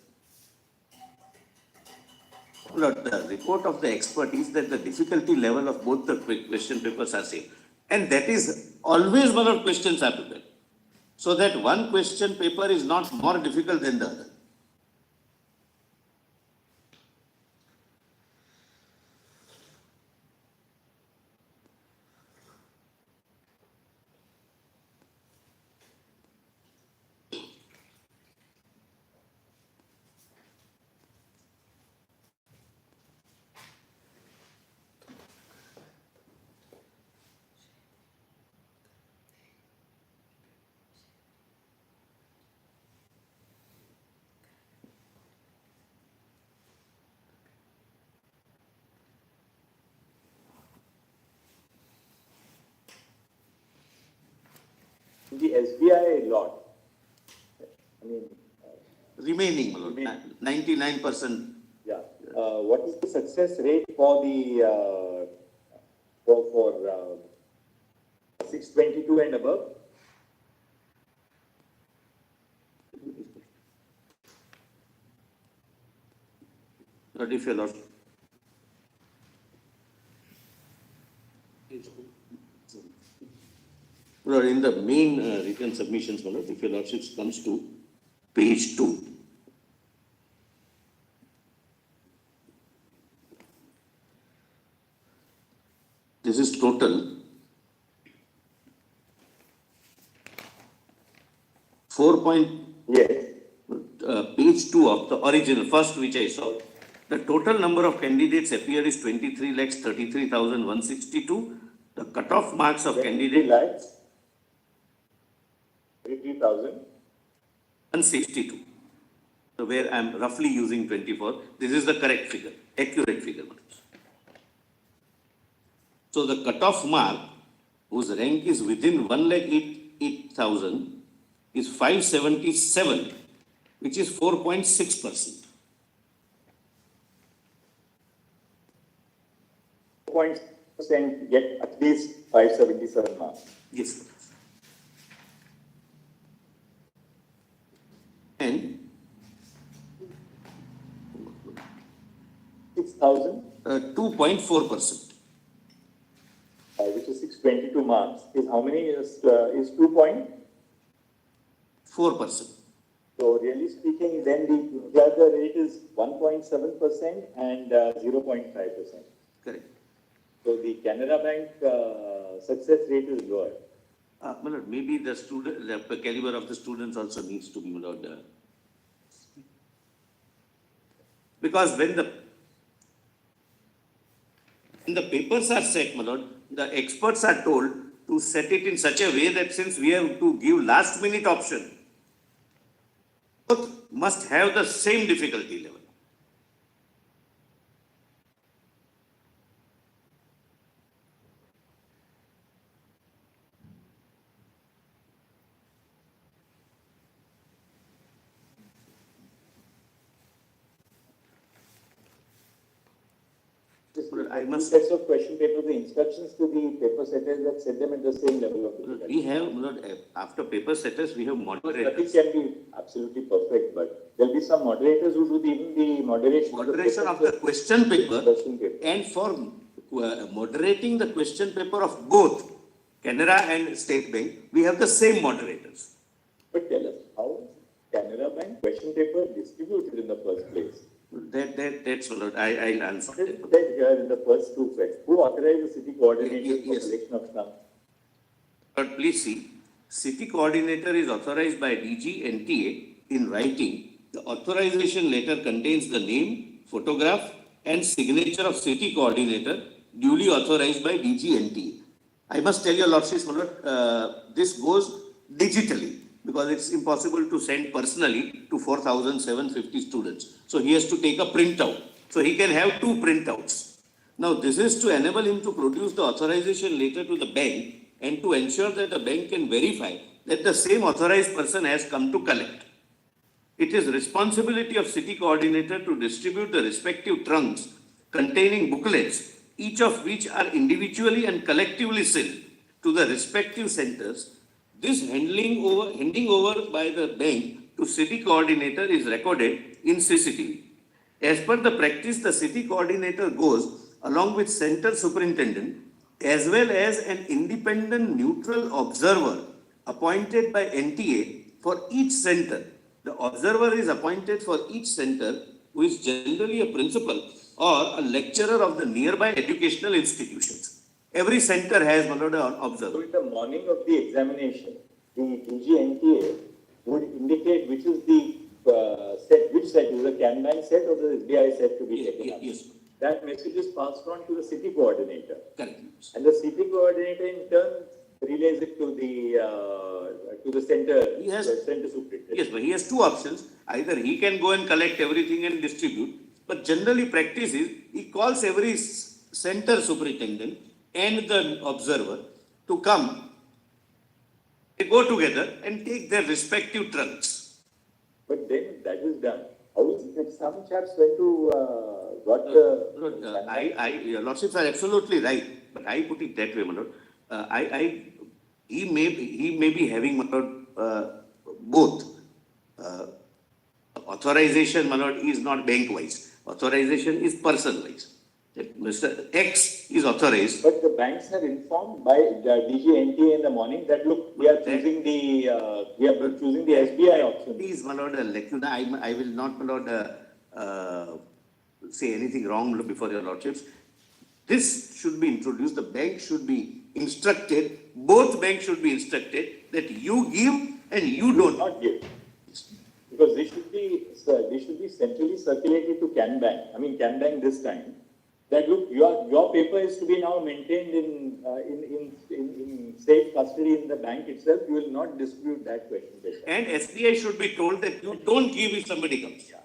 The report of the expert is that the difficulty level of both the question papers are same. And that is always one of questions are prepared. So that one question paper is not more difficult than the other.
SBI lot, I mean,
Remaining, my lord, 99%.
yeah, what is the success rate for the, for 622 and above?
But if your lordship. Lord, in the main written submissions, my lord, if your lordship comes to page 2. This is total 4.
Yes.
Page 2 of the original, first which I saw. The total number of candidates appeared is 23,33,162. The cutoff marks of
3
candidate
lakhs, 33,000.
162. So where I am roughly using 24, this is the correct figure, accurate figure. So the cutoff mark, whose rank is within 1,08,000, is 577, which is 4.6%.
0.6% get at least 577 marks.
Yes. And
6,000,
2.4%.
which is 622 marks, is how many? Is 2
4%.
So really speaking, then the other rate is 1.7% and 0.5%.
Correct.
So the Canara Bank success rate is lower.
My lord, maybe the student, the caliber of the students also needs to be, my lord, because when the papers are set, my lord, the experts are told to set it in such a way that since we have to give last minute option, both must have the same difficulty level. I must.
Sets of question paper, the instructions to the paper setters that set them at the same level of difficulty.
We have, my lord, after paper setters, we have
Nothing
moderators.
can be absolutely perfect, but there'll be some moderators who do even the moderation.
Moderation of the question paper,
Question paper.
and for moderating the question paper of both Canara and State Bank, we have the same moderators.
But tell us, how is Canara Bank question paper distributed in the first place?
That's what I'll answer.
What is said here in the first two facts? Who authorized the city coordinator for
Yes.
collection of stamps?
But please see, city coordinator is authorized by DG NTA in writing. The authorization letter contains the name, photograph, and signature of city coordinator duly authorized by DG NTA. I must tell your lordships, my lord, this goes digitally because it's impossible to send personally to 4,750 students. So he has to take a printout. So he can have 2 printouts. Now this is to enable him to produce the authorization letter to the bank and to ensure that the bank can verify that the same authorized person has come to collect. It is responsibility of city coordinator to distribute the respective trunks containing booklets, each of which are individually and collectively sent to the respective centers. This handing over by the bank to city coordinator is recorded in CCTV. As per the practice, the city coordinator goes along with center superintendent as well as an independent neutral observer appointed by NTA for each center. The observer is appointed for each center, who is generally a principal or a lecturer of the nearby educational institutions. Every center has one an
So
observer.
in the morning of the examination, the DG NTA would indicate which is the set, which set is the Canbank set or the SBI set to be taken up.
Yes,
That message is passed on to the city coordinator.
correct.
And the city coordinator in turn relays it to the center,
He has-
the center superintendent.
Yes, but he has 2 options. Either he can go and collect everything and distribute, but generally practice is he calls every center superintendent and the observer to come They go together and take their respective trunks.
But then that is done. How is it that some chaps went to, got the.
Your lordships are absolutely right, but I put it that way, my lord. He may be having, my lord, both. Authorization, my lord, is not bank-wise. Authorization is person-wise. That Mr. X is authorized.
But the banks are informed by the DGNTA in the morning that, look, we are choosing the SBI option.
Please, my lord, I will not, my lord, say anything wrong before your lordships. This should be introduced, the bank should be instructed, both banks should be instructed that you give and you don't.
Not give. Because they should be centrally circulated to Can Bank this time. That, look, your paper is to be now maintained in safe custody in the bank itself. You will not dispute that question.
And SBI should be told that you don't give if somebody comes.
Yeah.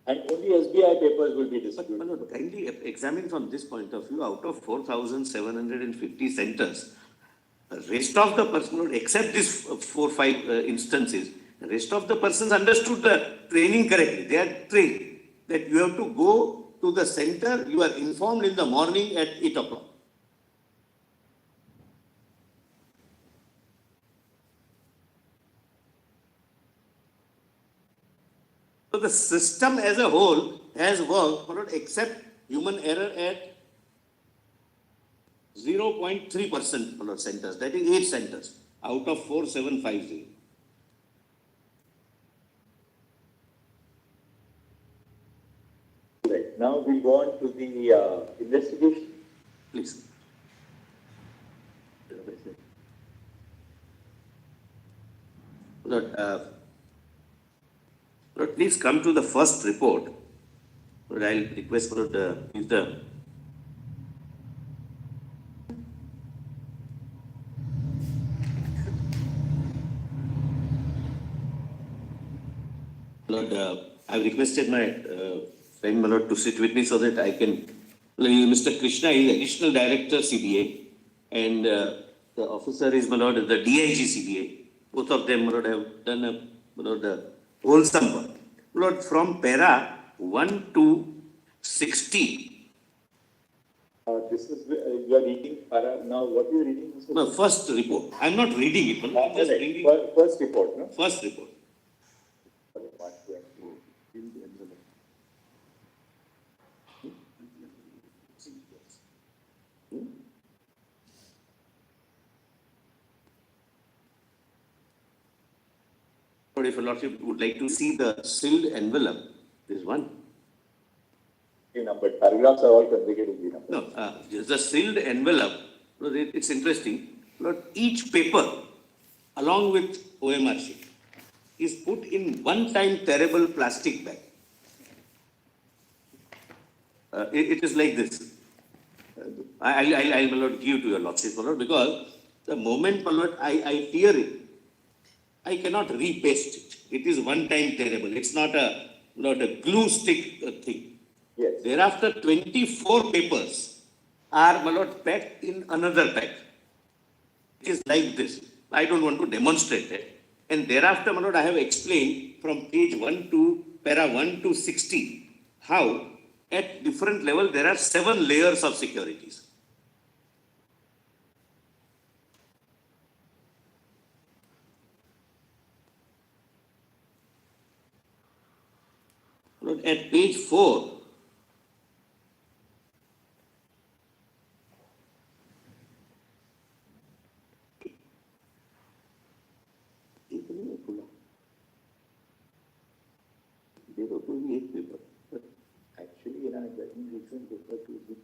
And only SBI papers will be disputed.
But, my lord, kindly examine from this point of view, out of 4,750 centers, the rest of the person, except these 4-5 instances, the rest of the persons understood the training correctly. They are trained that you have to go to the center, you are informed in the morning at 8 o'clock. So the system as a whole has worked, except human error at 0.3% centers, that is 8 centers out of 4,750.
Right. Now we'll go on to the investigation.
Please. Lord, please come to the first report. Lord, I'll request Lord, is the Lord, I've requested my friend Malord to sit with me so that I can. Mr. Krishna is Additional Director CBA, and the officer is Malord, the DIG CBA. Both of them, Malord, have done a wholesome work. Malord, from para 1 to 60.
This is, you are reading para, now what are you reading?
No, first report. I'm not reading it, I'm just reading.
First report, no?
First report. But if a lordship would like to see the sealed envelope, this one.
Numbered paragraphs are all consecutively numbered.
No, the sealed envelope, it's interesting. Lord, each paper, along with OMR sheet, is put in one-time terrible plastic bag. It is like this. I'll not give to your lordship, Lord, because the moment, Lord, I tear it, I cannot repaste it. It is one-time terrible. It's not a glue stick thing.
Yes.
Thereafter, 24 papers are, my lord, packed in another pack. It is like this. I don't want to demonstrate it. And thereafter, my lord, I have explained from page 1 to para 1 to 60 how at different level there are 7 layers of securities. Lord, at page 4,
Actually, in our judgment, recent paper to be.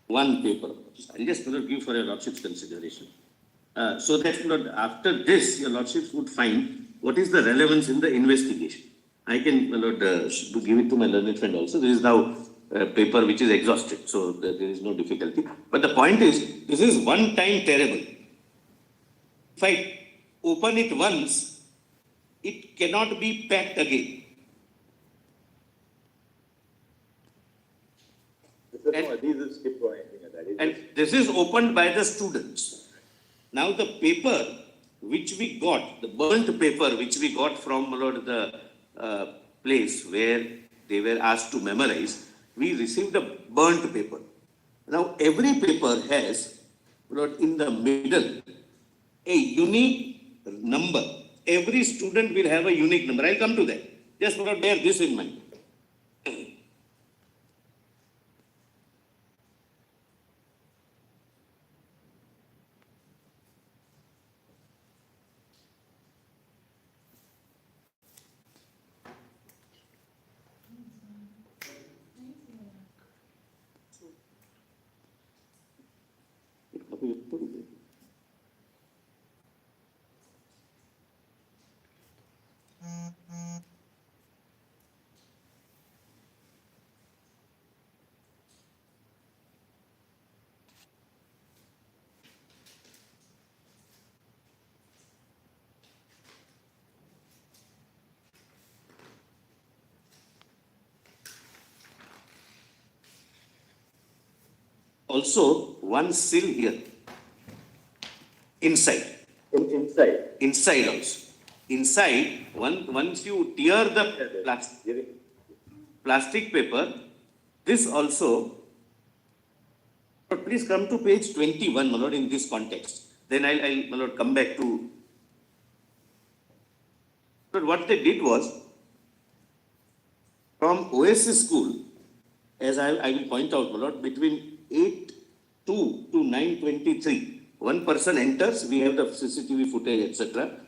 one paper. I'll just give for your lordship's consideration. So that after this, your lordships would find what is the relevance in the investigation. I can give it to my learned friend also. There is now a paper which is exhausted, so there is no difficulty. But the point is, this is one time terrible. If I open it once, it cannot be packed again.
These will skip or anything like that.
And this is opened by the students. Now the paper which we got, the burnt paper which we got from the place where they were asked to memorize, we received a burnt paper. Now every paper has in the middle a unique number. Every student will have a unique number. I'll come to that. Just bear this in mind. Also, one seal here. Inside. Inside also. Inside, once you tear the plastic paper, this also, but please come to page 21, my lord, in this context. Then I'll my lord, come back to. But what they did was, from Oasis school, as I will point out, my lord, between 8:02 to 9:23, one person enters, we have the CCTV footage, etc.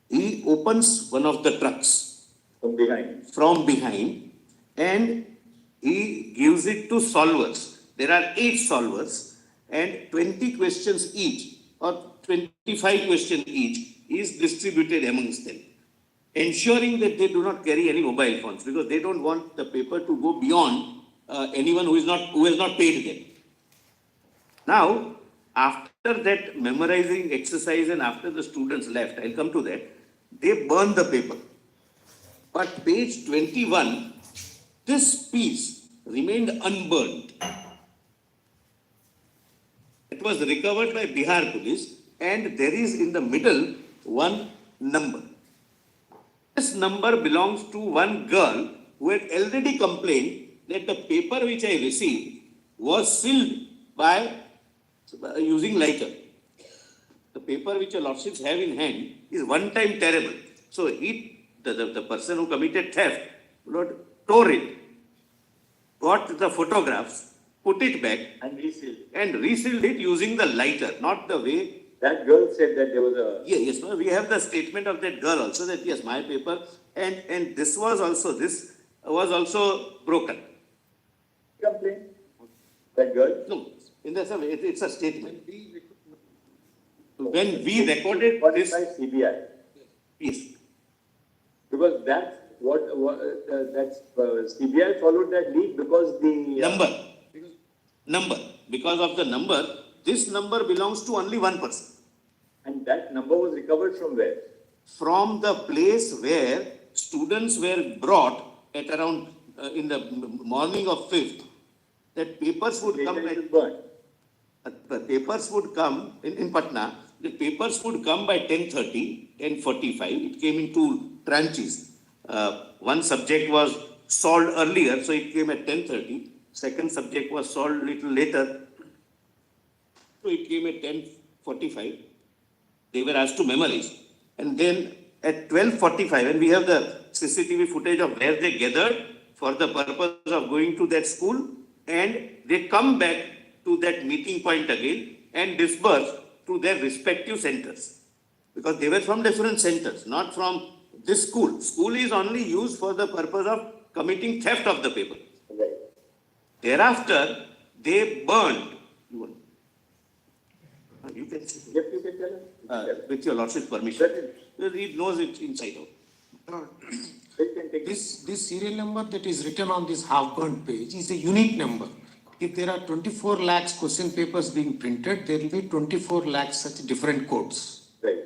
He opens one of the trucks from behind and he gives it to solvers. There are 8 solvers and 20 questions each or 25 questions each is distributed amongst them, ensuring that they do not carry any mobile phones because they don't want the paper to go beyond anyone who has not paid them. Now, after that memorizing exercise and after the students left, I'll come to that, they burned the paper. But page 21, this piece remained unburned. It was recovered by Bihar police and there is in the middle one number. This number belongs to one girl who had already complained that the paper which I received was sealed by using lighter. The paper which your lordships have in hand is one time terrible. So the person who committed theft, tore it, got the photographs, put it back
and
resealed it using the lighter, not the way.
That girl said that there was a.
Yes, we have the statement of that girl also that yes, my paper and this was also broken.
Complaint? That girl?
No, in the way, it's a statement. When we recorded this,
by CBI.
yes,
Because that's CBI followed that lead because the
number, because of the number, this number belongs to only one person.
And that number was recovered from where?
From the place where students were brought at around in the morning of 5th, that papers would come. The papers would come in Patna. The papers would come by 10:30, 10:45. It came in 2 tranches. One subject was solved earlier, so it came at 10:30. Second subject was solved little later, so it came at 10:45. They were asked to memorize. And then at 12:45, and we have the CCTV footage of where they gathered for the purpose of going to that school, and they come back to that meeting point again and disperse to their respective centers. Because they were from different centers, not from this school. School is only used for the purpose of committing theft of the paper.
Right.
Thereafter, they burned You want? You can say.
Yep, you can tell him. You can tell him.
With your lordship's permission.
Certainly.
He knows it inside out.
So you can take
This serial number that is written on this half-burnt page is a unique number. If there are 24 lakhs question papers being printed, there will be 24 lakhs such different codes.
Right.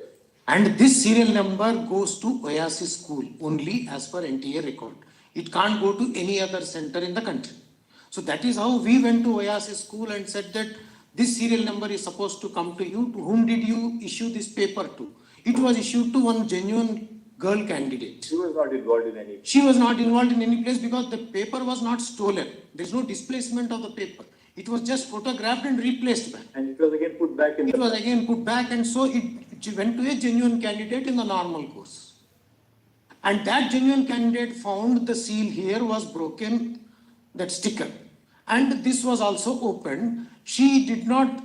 And this serial number goes to Oasis School only as per NTA record. It can't go to any other center in the country. So that is how we went to Oasis School and said that this serial number is supposed to come to you. To whom did you issue this paper to? It was issued to one genuine girl candidate.
She was not involved in any.
She was not involved in any place because the paper was not stolen. There is no displacement of the paper. It was just photographed and replaced back.
And it was again put back in
It
the.
was again put back, and so it went to a genuine candidate in the normal course. And that genuine candidate found the seal here was broken, that sticker. And this was also opened. She did not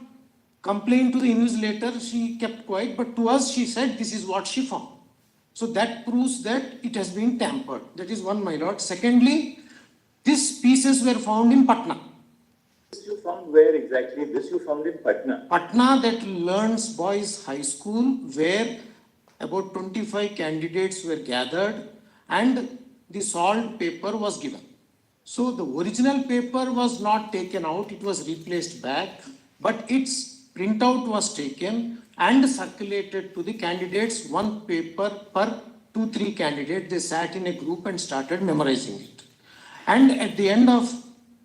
complain to the invigilator, she kept quiet, but to us she said this is what she found. So that proves that it has been tampered. That is one, my lord. Secondly, these pieces were found in Patna.
This you found where exactly? This you found in Patna.
Patna, that Learns Boys High School, where about 25 candidates were gathered and the solved paper was given. So the original paper was not taken out, it was replaced back, but its printout was taken and circulated to the candidates, one paper per 2-3 candidates. They sat in a group and started memorizing it. And at the end of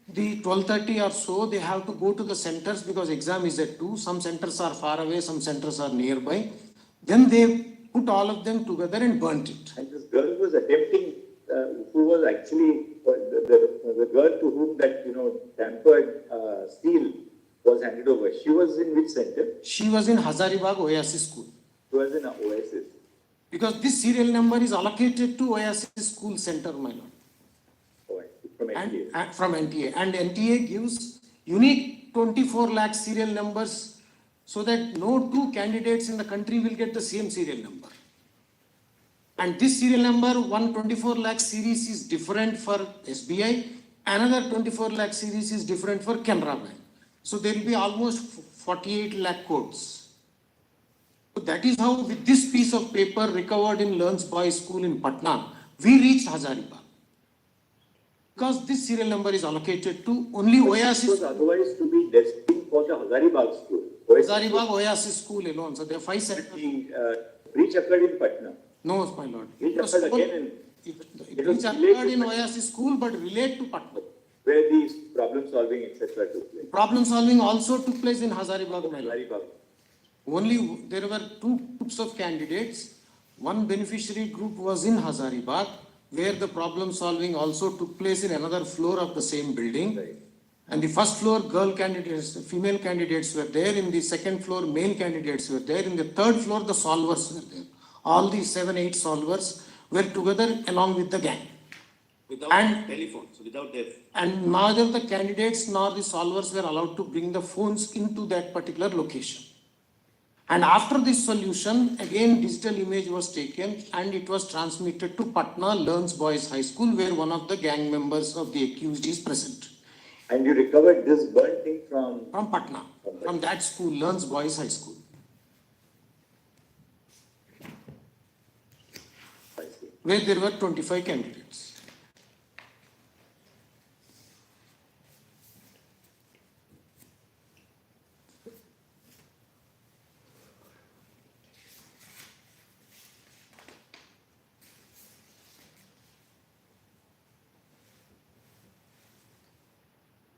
the 12:30 or so, they have to go to the centers because exam is at 2. Some centers are far away, some centers are nearby. Then they put all of them together and burnt it.
And this girl was attempting, who was actually the girl to whom that tampered seal was handed over. She was in which center?
She was in Hazaribagh Oasis School.
She was in Oasis.
Because this serial number is allocated to Oasis School Center, my lord.
Oh, from NTA.
And from NTA. And NTA gives unique 24 lakh serial numbers so that no two candidates in the country will get the same serial number. And this serial number, 124 lakh series is different for SBI, another 24 lakh series is different for Canara Bank. So there will be almost 48 lakh codes. So that is how with this piece of paper recovered in Learns Boys School in Patna, we reached Hazaribagh. Because this serial number is allocated to only
It
Oasis.
was otherwise to be destined for the Hazaribagh school. Oasis
Hazaribagh Oasis School alone. So there are 5 centers.
The breach occurred in Patna.
No, my lord.
It
was
occurred
full-
again
it
it was
was
related
occurred in
to-
Oasis School but relate to Patna.
where these problem solving, etc. took place.
Problem solving also took place in Hazaribagh, my lord.
Hazaribagh.
Only there were 2 groups of candidates. One beneficiary group was in Hazaribagh, where the problem solving also took place in another floor of the same building.
Right.
And the first floor, girl candidates, female candidates were there. In the second floor, male candidates were there. In the third floor, the solvers were there. All the 7-8 solvers were together along with the gang.
Without
And-
telephones, without their.
And neither the candidates nor the solvers were allowed to bring the phones into that particular location. And after this solution, again digital image was taken and it was transmitted to Patna Learns Boys High School, where one of the gang members of the accused is present.
And you recovered this burnt thing from.
From Patna, from that school, Learns Boys High School,
I see.
where there were 25 candidates.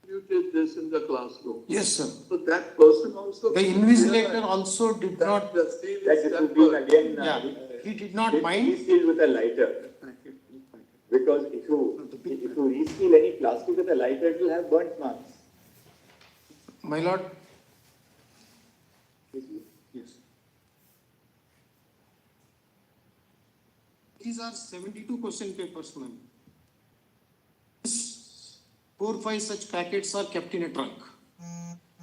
You did this in the classroom.
Yes, sir.
So that person also.
The invigilator also did not,
The seal
That
is
it would be
tempered.
again.
yeah, he did not mind.
Resealed with a lighter. Because if you reseal any plastic with a lighter, it will have burnt marks.
My lord, yes. These are 72 question papers, ma'am. 4-5 such packets are kept in a trunk.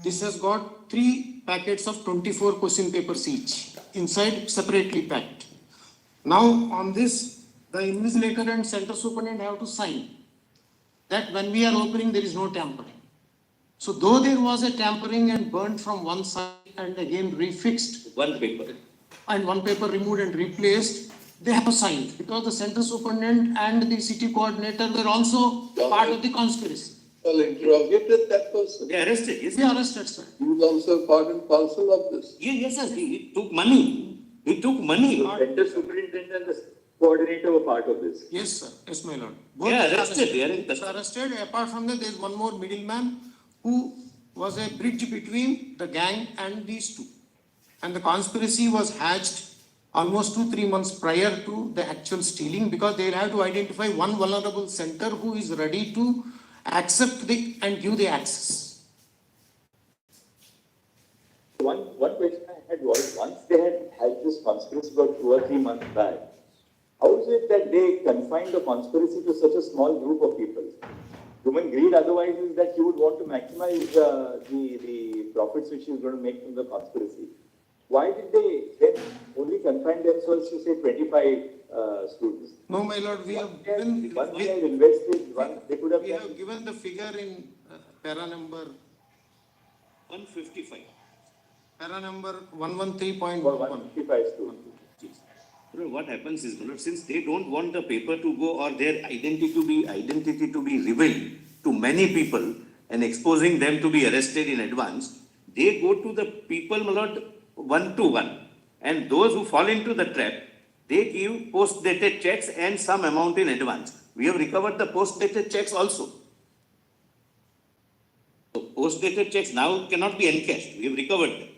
This has got 3 packets of 24 question papers each, inside separately packed. Now on this, the invigilator and center superintendent have to sign that when we are opening, there is no tampering. So though there was a tampering and burnt from one side and again refixed
One paper.
and one paper removed and replaced, they have signed because the center superintendent and the city coordinator were also part of the conspiracy.
Well, interrogated that person.
They arrested, yes.
We arrested, sir.
He was also part and parcel of this.
Yes, sir, he took money. He took money.
The center superintendent and the coordinator were part of this.
Yes, sir. Yes, my lord.
They are arrested, they are in
Both
custody.
arrested. Apart from that, there is one more middleman who was a bridge between the gang and these two. And the conspiracy was hatched almost 2-3 months prior to the actual stealing because they will have to identify one vulnerable center who is ready to accept and give the access.
One question I had was, once they had this conspiracy about 2 or 3 months back, how is it that they confined the conspiracy to such a small group of people? Human greed otherwise is that you would want to maximize the profits which you're going to make from the conspiracy. Why did they then only confine themselves to say 25 students?
No, my lord, we have given,
Once they had invested, they could have
we have given the figure in para number
155.
Para number
for
113.1.
155 students.
You know, what happens is, you know, since they don't want the paper to go or their identity to be revealed to many people and exposing them to be arrested in advance, they go to the people, my lord, one to one. And those who fall into the trap, they give post-dated checks and some amount in advance. We have recovered the post-dated checks also. So post-dated checks now cannot be encashed. We have recovered them.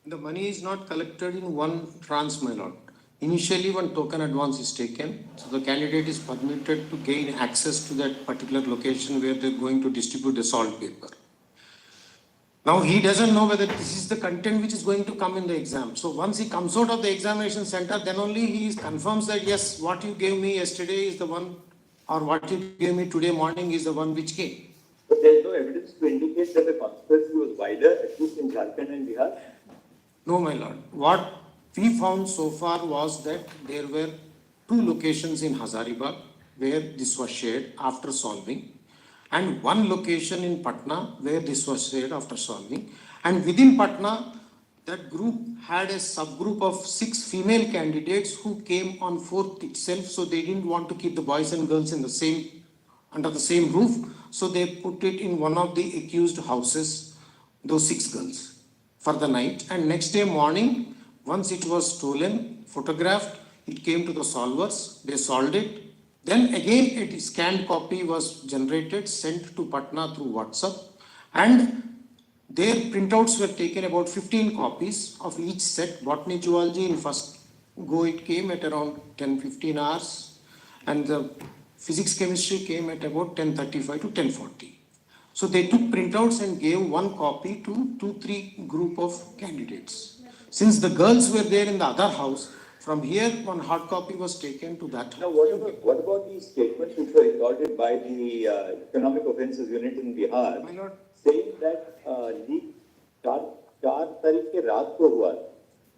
The money is not collected in one tranche, my lord. Initially, one token advance is taken, so the candidate is permitted to gain access to that particular location where they're going to distribute the salt paper. Now, he doesn't know whether this is the content which is going to come in the exam. So once he comes out of the examination center, then only he confirms that, yes, what you gave me yesterday is the one, or what you gave me today morning is the one which came.
But there is no evidence to indicate that the conspiracy was wider, at least in Jharkhand and Bihar.
No, my lord. What we found so far was that there were 2 locations in Hazaribagh where this was shared after solving, and 1 location in Patna where this was shared after solving. And within Patna, that group had a subgroup of 6 female candidates who came on 4th itself, so they didn't want to keep the boys and girls in the same, under the same roof, so they put it in one of the accused houses, those 6 girls, for the night. And next day morning, once it was stolen, photographed, it came to the solvers, they solved it. Then again, a scanned copy was generated, sent to Patna through WhatsApp, and their printouts were taken, about 15 copies of each set. Botany zoology in first go it came at around 10-15 hours, and the physics chemistry came at about 10:35 to 10:40. So they took printouts and gave 1 copy to 2-3 group of candidates. Since the girls were there in the other house, from here 1 hard copy was taken to that
Now,
house.
what about these statements which were recorded by the Economic Offences Unit in Bihar,
My lord,
saying that leak 4 तारीख के रात को हुआ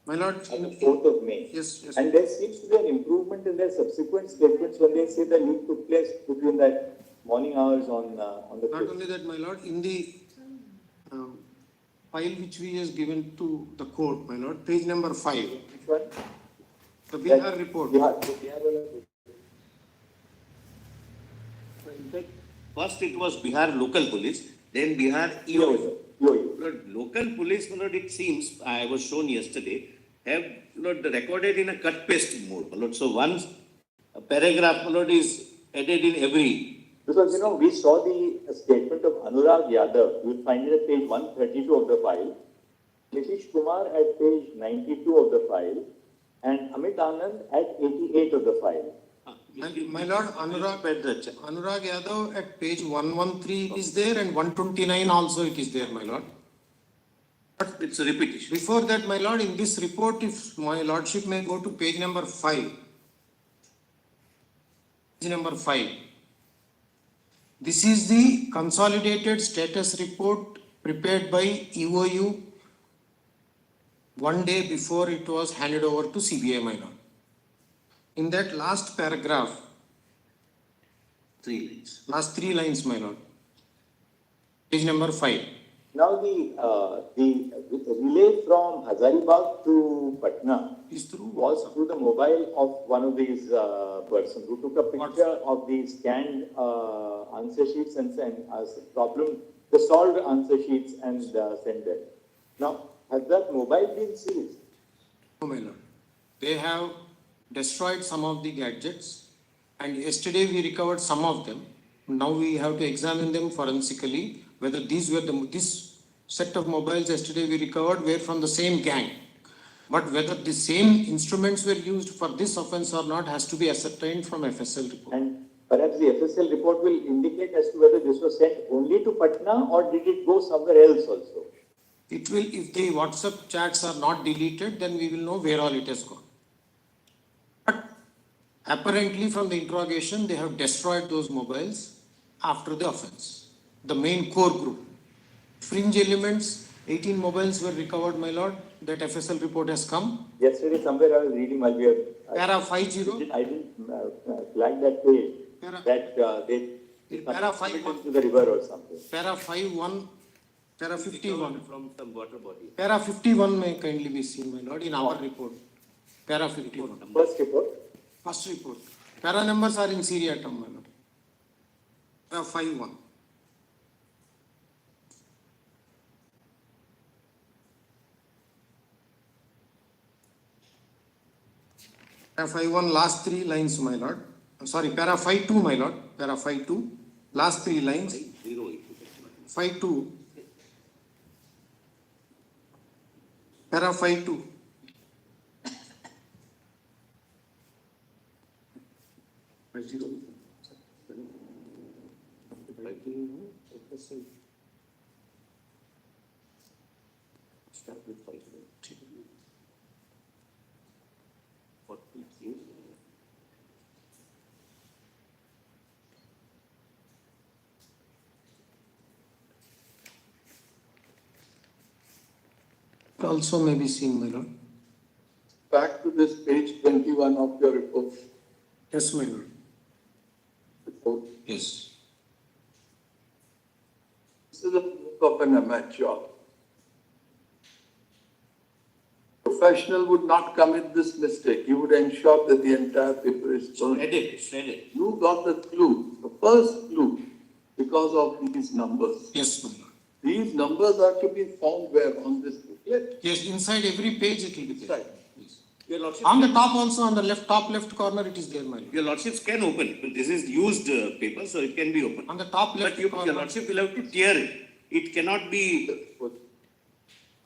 my lord,
on the 4th of May.
yes, yes.
And there seems to be an improvement in their subsequent statements when they say the leak took place between that morning hours on the
Not
5th.
only that, my lord, in the file which we has given to the court, my lord, page number 5,
Which one?
the Bihar report.
Bihar wala.
In fact, first it was Bihar local police, then Bihar EO. Lord, local police, Lord, it seems, I was shown yesterday, have, Lord, recorded in a cut paste mode, Lord. So once a paragraph, Lord, is added in every.
Because, you know, we saw the statement of Anurag Yadav. You will find it at page 132 of the file. Nitish Kumar at page 92 of the file. And Amit Anand at 88 of the file.
And my lord, Anurag Yadav at page 113 is there, and 129 also it is there, my lord.
But it's a repetition.
Before that, my lord, in this report, if my lordship may go to page number 5. Page number 5. This is the consolidated status report prepared by EOU 1 day before it was handed over to CBI, my lord. In that last paragraph,
3 lines.
last 3 lines, my lord. Page number 5.
Now the relay from Hazaribagh to Patna
Is through
was
WhatsApp.
through the mobile of one of these person who took a picture of the scanned answer sheets and sent us the solved answer sheets and sent it. Now, has that mobile been seized?
No, my lord. They have destroyed some of the gadgets, and yesterday we recovered some of them. Now we have to examine them forensically, whether these were this set of mobiles yesterday we recovered were from the same gang. But whether the same instruments were used for this offense or not has to be ascertained from FSL report.
And perhaps the FSL report will indicate as to whether this was sent only to Patna or did it go somewhere else also?
It will, if the WhatsApp chats are not deleted, then we will know where all it has gone. But apparently from the interrogation, they have destroyed those mobiles after the offense. The main core group. Fringe elements, 18 mobiles were recovered, my lord. That FSL report has come.
Yesterday somewhere I was reading while we were...
Para 50.
I didn't flag that page,
Para-
that they
Para
put it
51.
into the river or something.
Para 51. Para 51.
From some water body.
Para 51 may kindly be seen, my lord, in our report. Para 51.
First report.
First report. Para numbers are in seriatim, my lord. Para 51. Para 51, last 3 lines, my lord. Sorry, para 52, my lord. Para 52, last 3 lines. 52. Para 52.
Start with 5.
Also may be seen, my lord.
Back to this page 21 of your report.
Yes, my lord.
report.
Yes.
This is a book of an amateur. Professional would not commit this mistake. He would ensure that the entire paper is burned.
Shred it.
You got the clue, the first clue, because of these numbers.
Yes, my lord.
These numbers are to be found where on this booklet?
Yes, inside every page it will be there.
Right.
Yes.
Your lordship,
On the top also, on the top left corner, it is there, my lord.
your lordships can open, but this is used paper, so it can be open.
On the top left
But your
corner.
lordship will have to tear it. It cannot be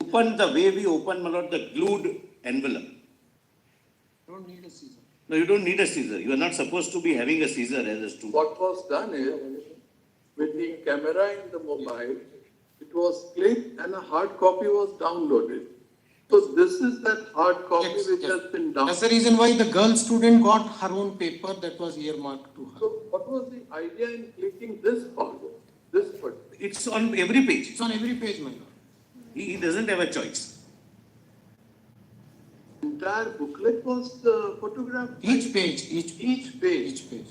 open the way we open, my lord, the glued envelope.
Don't need a scissor.
No, you don't need a scissor. You are not supposed to be having a scissor as a student.
What was done is, with the camera in the mobile, it was clicked and a hard copy was downloaded. So this is that hard copy
Yes,
which
yes.
has been
That's
downloaded.
the reason why the girl student got her own paper that was earmarked to her.
So what was the idea in clicking this part? This part?
It's on every page.
It's on every page, my lord.
He doesn't have a choice.
Entire booklet was photographed.
Each page, each
Each page.
Each page.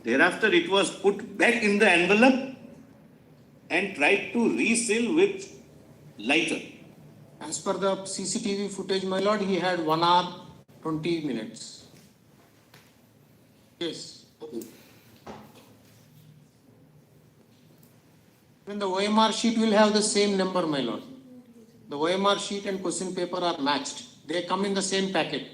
Thereafter, it was put back in the envelope and tried to reseal with lighter.
As per the CCTV footage, my lord, he had 1 hour, 20 minutes. Yes. Then the OMR sheet will have the same number, my lord. The OMR sheet and question paper are matched. They come in the same packet.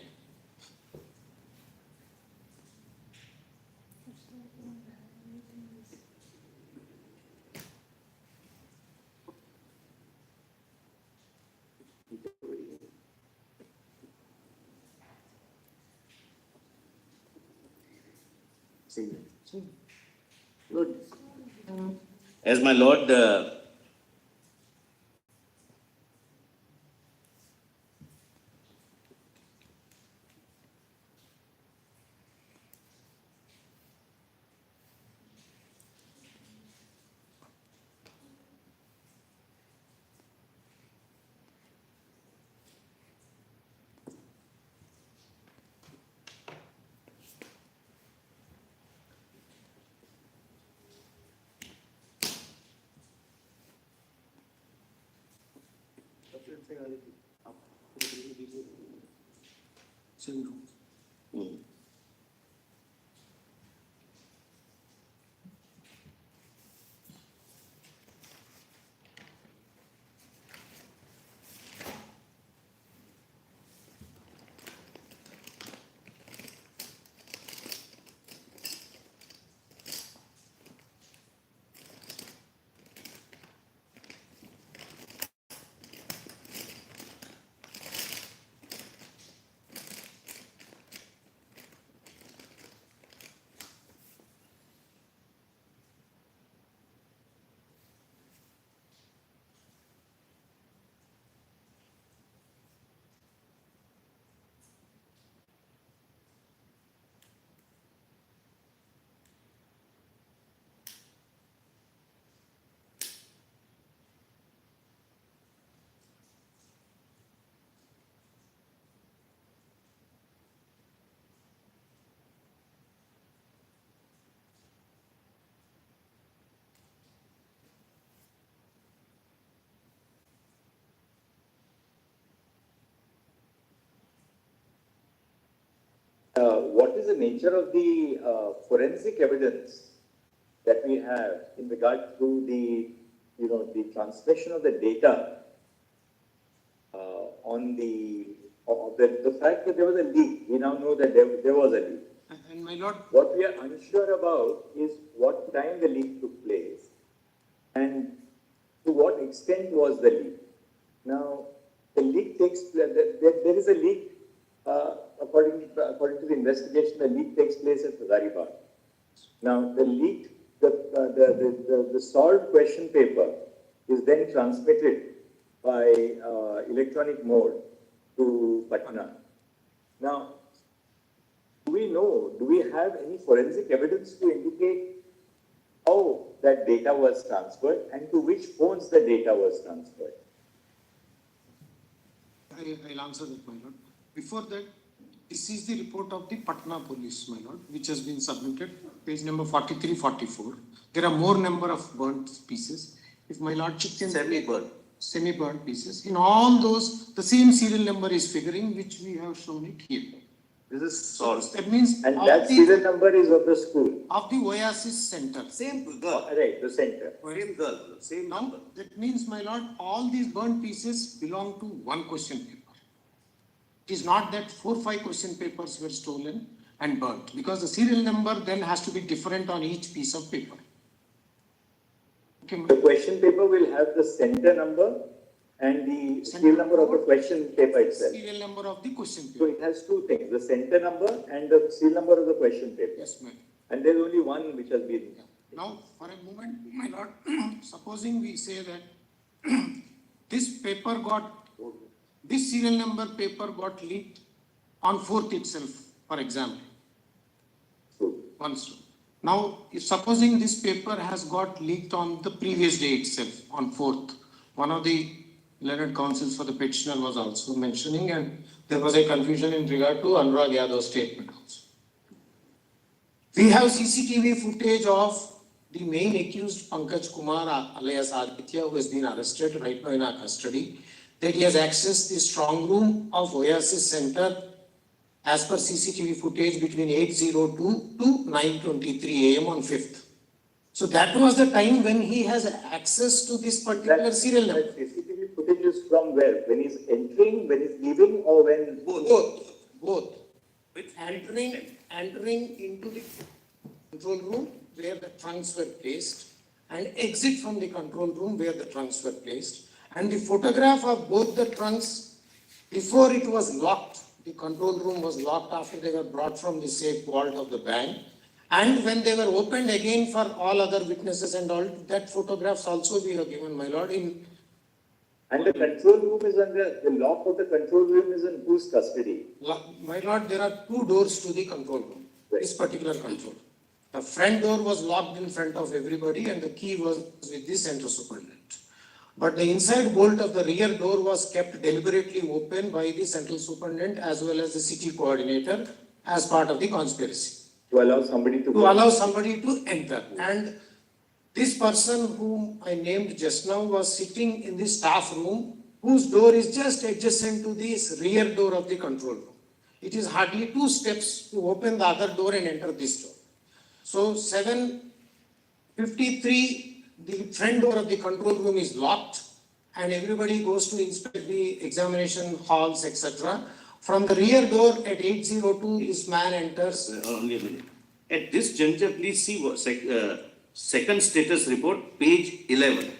Good. As my lord
Same room.
What is the nature of the forensic evidence that we have in regard to the, the transmission of the data on the fact that there was a leak? We now know that there was a leak.
And my lord,
What we are unsure about is what time the leak took place and to what extent was the leak. Now, the leak takes place, there is a leak, according to the investigation, the leak takes place at Hazaribagh. Now, the leak, the solved question paper is then transmitted by electronic mode to Patna. Now, do we have any forensic evidence to indicate how that data was transferred and to which phones the data was transferred?
I'll answer that, my lord. Before that, this is the report of the Patna police, my lord, which has been submitted, page number 43, 44. There are more number of burnt pieces. If my lordship can... Semi-burnt pieces. In all those, the same serial number is figuring, which we have shown it here.
This is solved.
That means...
And that serial number is of the school?
Of the Oasis Center.
Same girl,
Right, the center.
same girl, same
Now,
number.
that means, my lord, all these burnt pieces belong to one question paper. It is not that 4 or 5 question papers were stolen and burnt, because the serial number then has to be different on each piece of paper. Okay,
The question paper will have the center number and the serial number of the question paper itself.
serial number of the question
So
paper.
it has two things, the center number and the serial number of the question paper.
Yes, ma'am.
And there's only one which has been.
Now, for a moment, my lord, supposing we say that this serial number paper got leaked on 4th itself, for example. Once. Now, if supposing this paper has got leaked on the previous day itself, on 4th, one of the learned counsels for the petitioner was also mentioning, and there was a confusion in regard to Anurag Yadav's statement also. We have CCTV footage of the main accused Pankaj Kumar alias Aditya, who has been arrested right now in our custody, that he has accessed the strong room of Oasis Center as per CCTV footage between 8:02 to 9:23 a.m. on 5th. So that was the time when he has access to this particular serial number.
That CCTV footage is from where? When he's entering, when he's leaving, or when?
Both. With entering into the control room where the trunks were placed and exit from the control room where the trunks were placed. And the photograph of both the trunks before it was locked, the control room was locked after they were brought from the safe vault of the bank. And when they were opened again for all other witnesses and all, that photographs also we have given, my lord, in...
And the control room is under, the lock of the control room is in whose custody?
My lord, there are 2 doors to the control room, this particular control. The front door was locked in front of everybody and the key was with the central superintendent. But the inside bolt of the rear door was kept deliberately open by the central superintendent as well as the city coordinator as part of the conspiracy.
To allow somebody to.
To allow somebody to enter. And this person whom I named just now was sitting in the staff room whose door is just adjacent to this rear door of the control room. It is hardly 2 steps to open the other door and enter this door. So 7:53, the front door of the control room is locked and everybody goes to inspect the examination halls, etc. From the rear door at 8:02, this man enters.
Only a minute. At this juncture, please see second status report, page 11.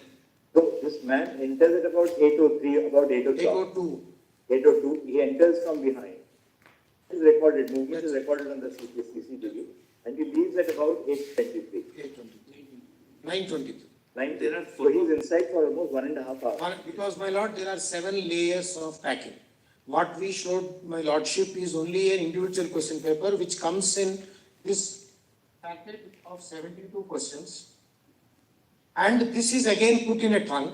So this man enters at about 8:03, about 8 o'clock.
8:02.
8:02, he enters from behind. His recorded, movement is recorded on the CCTV, and he leaves at about 8:23.
8:23. 9:23.
There are
So he's inside for almost 1.5 hours.
Because, my lord, there are 7 layers of packing. What we showed, my lordship, is only an individual question paper which comes in this packet of 72 questions. And this is again put in a trunk.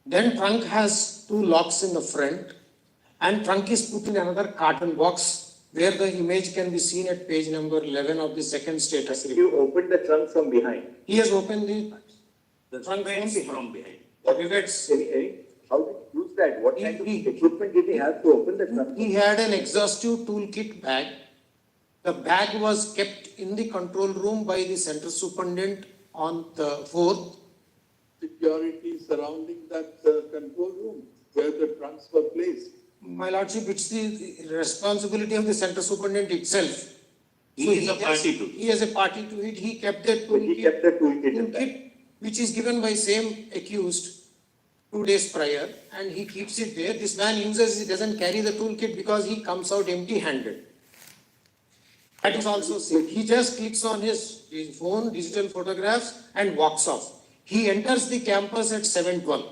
Then trunk has 2 locks in the front. And trunk is put in another carton box where the image can be seen at page number 11 of the second status report.
You opened the trunk from behind.
He has opened the trunk
From behind.
rivets.
How did he use that? What kind of equipment did he have to open the trunk?
He had an exhaustive toolkit bag. The bag was kept in the control room by the center superintendent on the 4th.
Security surrounding that control room where the trunks were placed.
My lordship, it's the responsibility of the center superintendent itself.
He is a party to it.
He has a party to it. He kept that
But he kept the toolkit in that.
toolkit, which is given by same accused 2 days prior, and he keeps it there. This man uses, he doesn't carry the toolkit because he comes out empty-handed. That is also seen. He just clicks on his phone, digital photographs, and walks off. He enters the campus at 7:12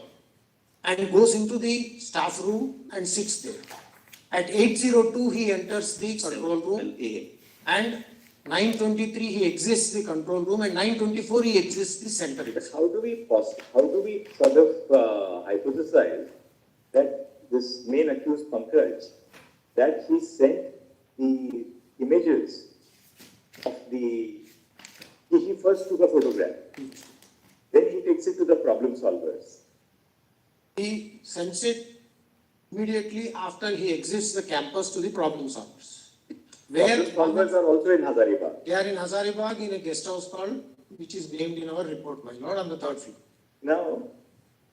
and goes into the staff room and sits there. At 8:02, he enters the control room, and 9:23, he exits the control room, and 9:24, he exits the center.
But how do we sort of hypothesize that this main accused Pankaj, that he sent the images of he first took a photograph, then he takes it to the problem solvers.
He sends it immediately after he exits the campus to the problem solvers. Where
Problem solvers are also in Hazaribagh.
they are in Hazaribagh in a guest house called, which is named in our report, my lord, on the 3rd floor.
Now,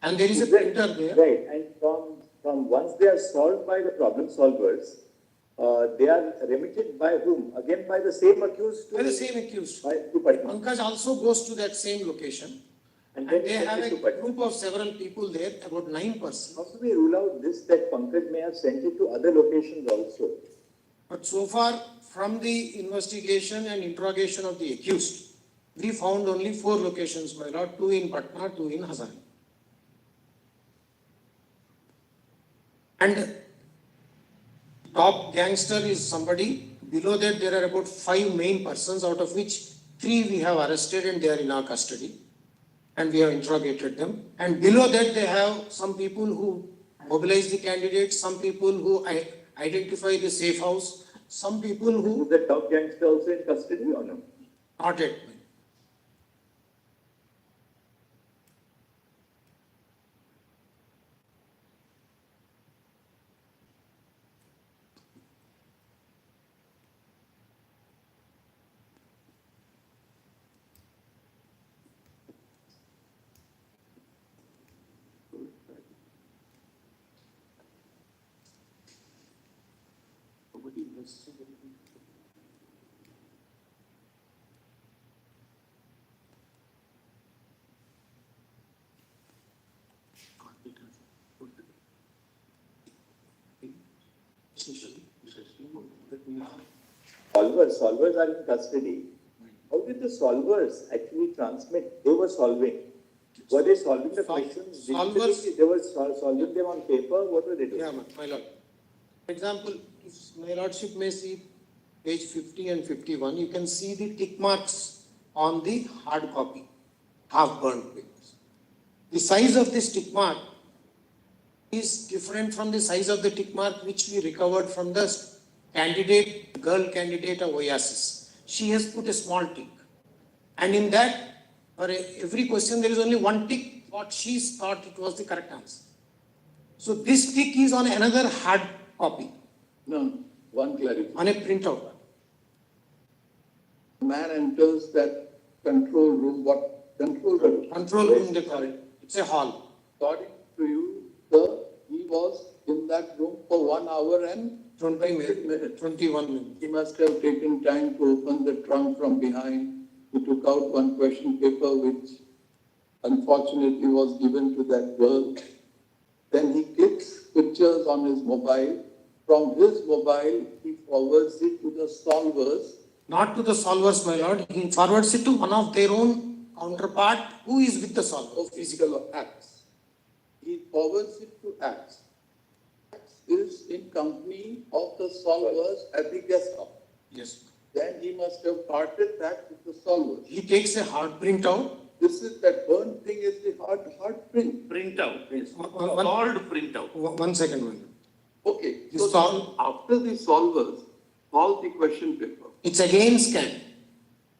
And there is a printer there.
right, and from once they are solved by the problem solvers, they are remitted by whom? Again, by the same accused to
By the same accused.
to Patna.
Pankaj also goes to that same location.
And
And
then
they
sent
have
it
a
to Patna.
group of several people there, about 9 persons.
How do we rule out this, that Pankaj may have sent it to other locations also?
But so far, from the investigation and interrogation of the accused, we found only 4 locations, my lord, 2 in Patna, 2 in Hazaribagh. And top gangster is somebody. Below that, there are about 5 main persons, out of which 3 we have arrested and they are in our custody. And we have interrogated them. And below that, they have some people who mobilize the candidates, some people who identify the safe house, some people who
Is the top gangster also in custody or no?
not yet.
Solvers are in custody. How did the solvers actually transmit? They were solving. Were they solving the questions digitally?
Solvers-
They were solving them on paper? What were they doing?
Yeah, my lord. For example, if my lordship may see page 50 and 51, you can see the tick marks on the hard copy, half burnt papers. The size of this tick mark is different from the size of the tick mark which we recovered from the candidate, girl candidate of Oasis. She has put a small tick. And in that, for every question, there is only one tick, what she thought it was the correct answer. So this tick is on another hard copy,
No, one clarification.
on a printout.
Man enters that control room, what control room?
Control room they call it. It's a hall.
According to you, sir, he was in that room for 1 hour and
20
minutes.
minutes, 21 minutes.
He must have taken time to open the trunk from behind. He took out one question paper which unfortunately was given to that girl. Then he clicks pictures on his mobile. From his mobile, he forwards it to the solvers.
Not to the solvers, my lord. He forwards it to one of their own counterpart who is with the solver.
Of physical acts. He forwards it to acts. Acts is in company of the solvers at the guest house.
Yes.
Then he must have parted that with the solvers.
He takes a hard printout.
This is that burn thing is the hard print.
Printout, yes.
One-
Called printout.
1 second, my lord.
Okay,
The
so
sol-
after the solvers, all the question paper.
It's again scanned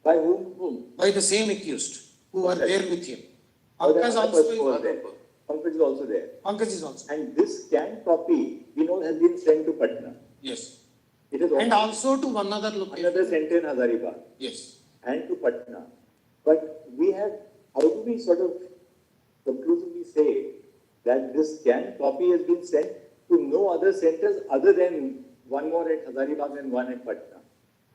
By whom?
by the same accused who are there with him.
Oh, the
Pankaj
other
also
person was
is,
there. Pankaj is also there.
Pankaj is also.
And this scanned copy, we know, has been sent to Patna.
Yes.
It is
And
also
also to one other location.
another center in Hazaribagh
Yes.
and to Patna. But we have, how do we sort of conclusively say that this scanned copy has been sent to no other centers other than one more at Hazaribagh and one at Patna?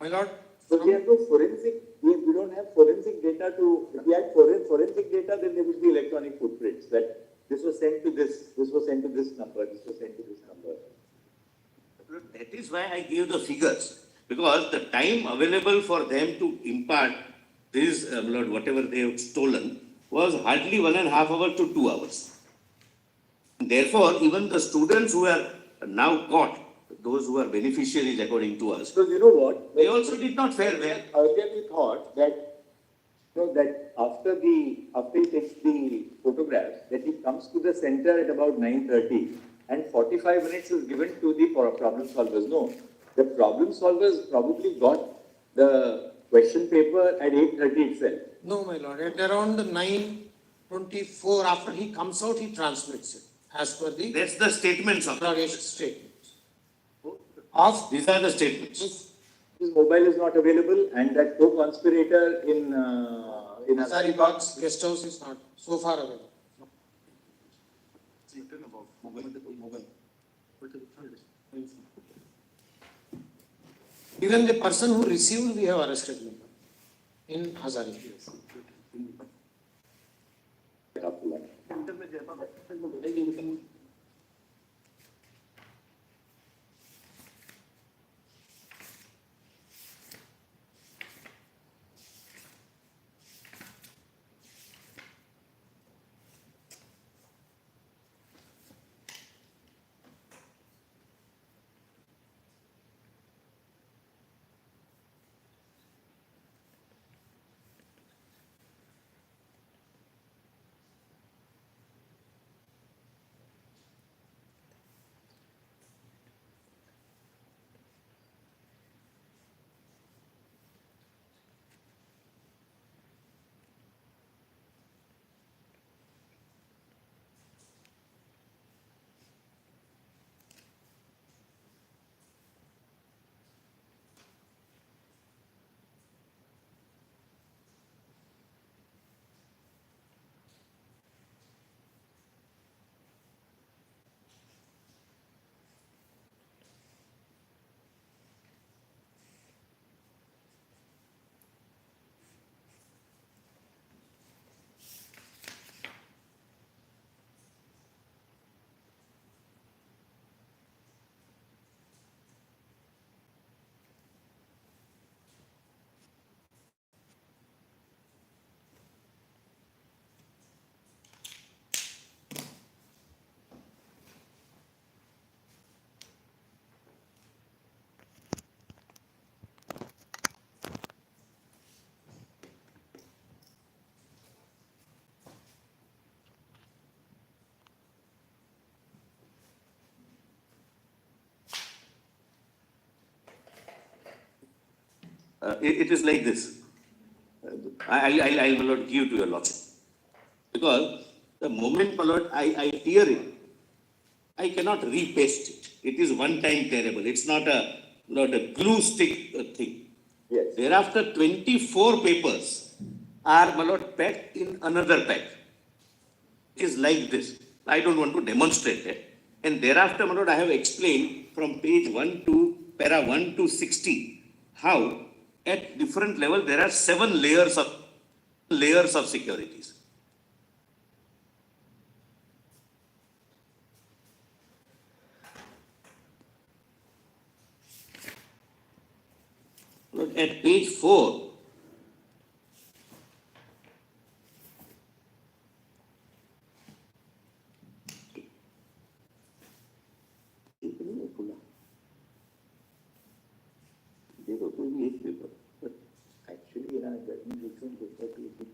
My lord,
So we have no forensic, we don't have forensic data to, if we had forensic data, then there would be electronic footprints that this was sent to this was sent to this number, this was sent to this number.
That is why I gave the figures, because the time available for them to impart this, whatever they have stolen, was hardly 1.5 hours to 2 hours. Therefore, even the students who are now caught, those who are beneficiaries according to us,
So you know what?
they also did not fare well.
Earlier we thought that, that after he takes the photographs, that he comes to the center at about 9:30 and 45 minutes is given to the problem solvers. No, the problem solvers probably got the question paper at 8:30 itself.
no, my lord, at around 9:24, after he comes out, he transmits it as per the
That's the statements of,
interrogation statement. Of
these are the statements.
His mobile is not available and that co-conspirator in
Hazaribagh's guest house is not so far away. Even the person who received, we have arrested him in Hazaribagh.
It is like this. I will not give to your lordship. Because the moment, my lord, I hear it, I cannot repaste it. It is one time tearable. It's not a glue stick thing.
Yes.
Thereafter, 24 papers are my lord packed in another pack. It is like this. I don't want to demonstrate it. And thereafter, my lord, I have explained from page 1 to para 1 to 60 how at different level there are 7 layers of securities. Look at page 4.
Actually, in our judgment, we should refer to it.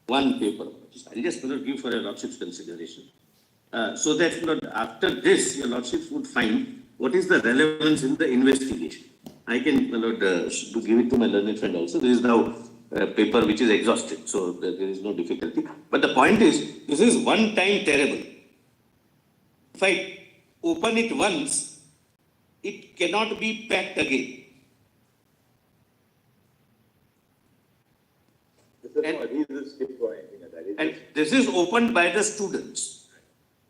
One paper. I'll just give for your lordship's consideration. So that after this, your lordships would find what is the relevance in the investigation. I can to give it to my learned friend also. There is now a paper which is exhausted, so there is no difficulty. But the point is, this is one time terrible. If I open it once, it cannot be packed again.
He is a skip or anything like that.
And this is opened by the students.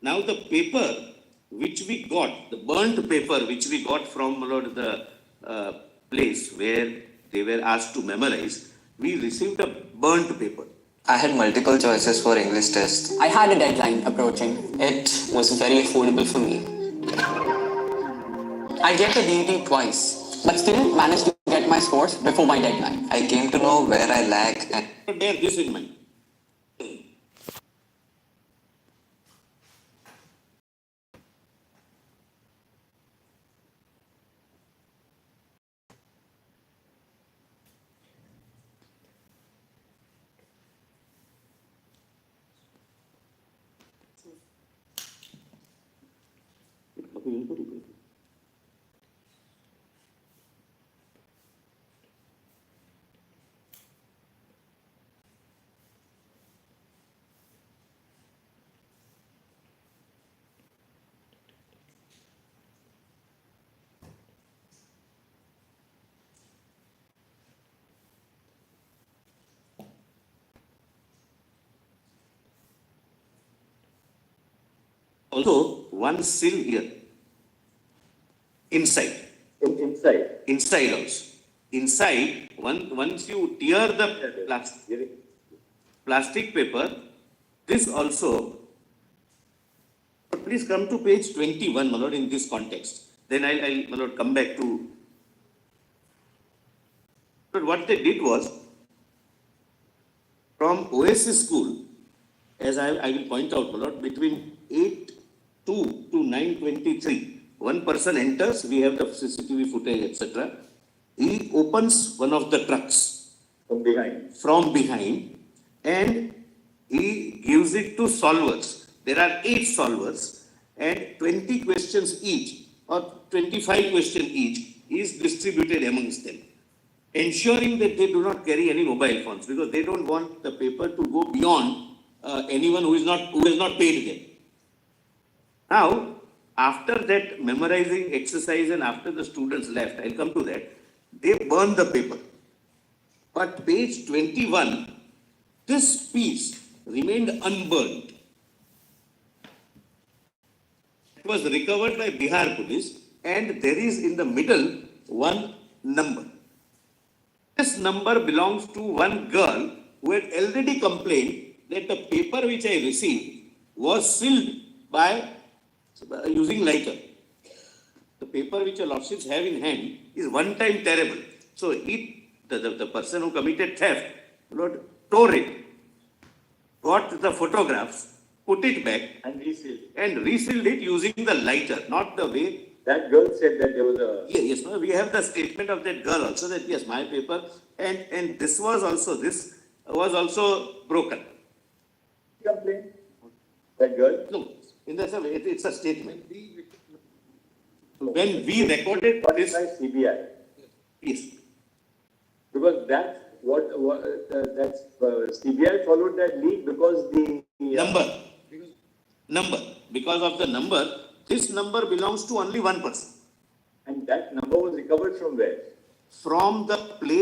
Now the paper which we got, the burnt paper which we got from the place where they were asked to memorize, we received a burnt paper.
I had multiple choices for English test.
I had a deadline approaching.
It was very affordable for me.
I gave the DET twice, but still managed to get my scores before my deadline.
I came to know where I lack and
Bear this in mind. Also, one seal here. Inside. Inside also. Inside, once you tear the plastic paper, this also. Please come to page 21, my lord, in this context. Then I'll my lord, come back to. But what they did was, from Oasis School, as I will point out, my lord, between 8 to 9:23, one person enters, we have the CCTV footage, etc. He opens one of the trucks from behind and he gives it to solvers. There are 8 solvers and 20 questions each or 25 questions each is distributed amongst them, ensuring that they do not carry any mobile phones because they don't want the paper to go beyond anyone who is not paid them. Now, after that memorizing exercise and after the students left, I'll come to that, they burned the paper. But page 21, this piece remained unburned. It was recovered by Bihar police and there is in the middle one number. This number belongs to one girl who had already complained that the paper which I received was sealed by using lighter. The paper which your lordships have in hand is one time terrible. So the person who committed theft, Lord, tore it, got the photographs, put it back and resealed it using the lighter, not the way.
That girl said that there was a...
Yes, no, we have the statement of that girl also that yes, my paper and this was also broken.
Complaint? That girl?
No, in the way, it's a statement. When we recorded this,
By CBI.
yes,
Because that's CBI followed that lead because the
number, because of the number, this number belongs to only one person.
and that number was recovered from where?
From the place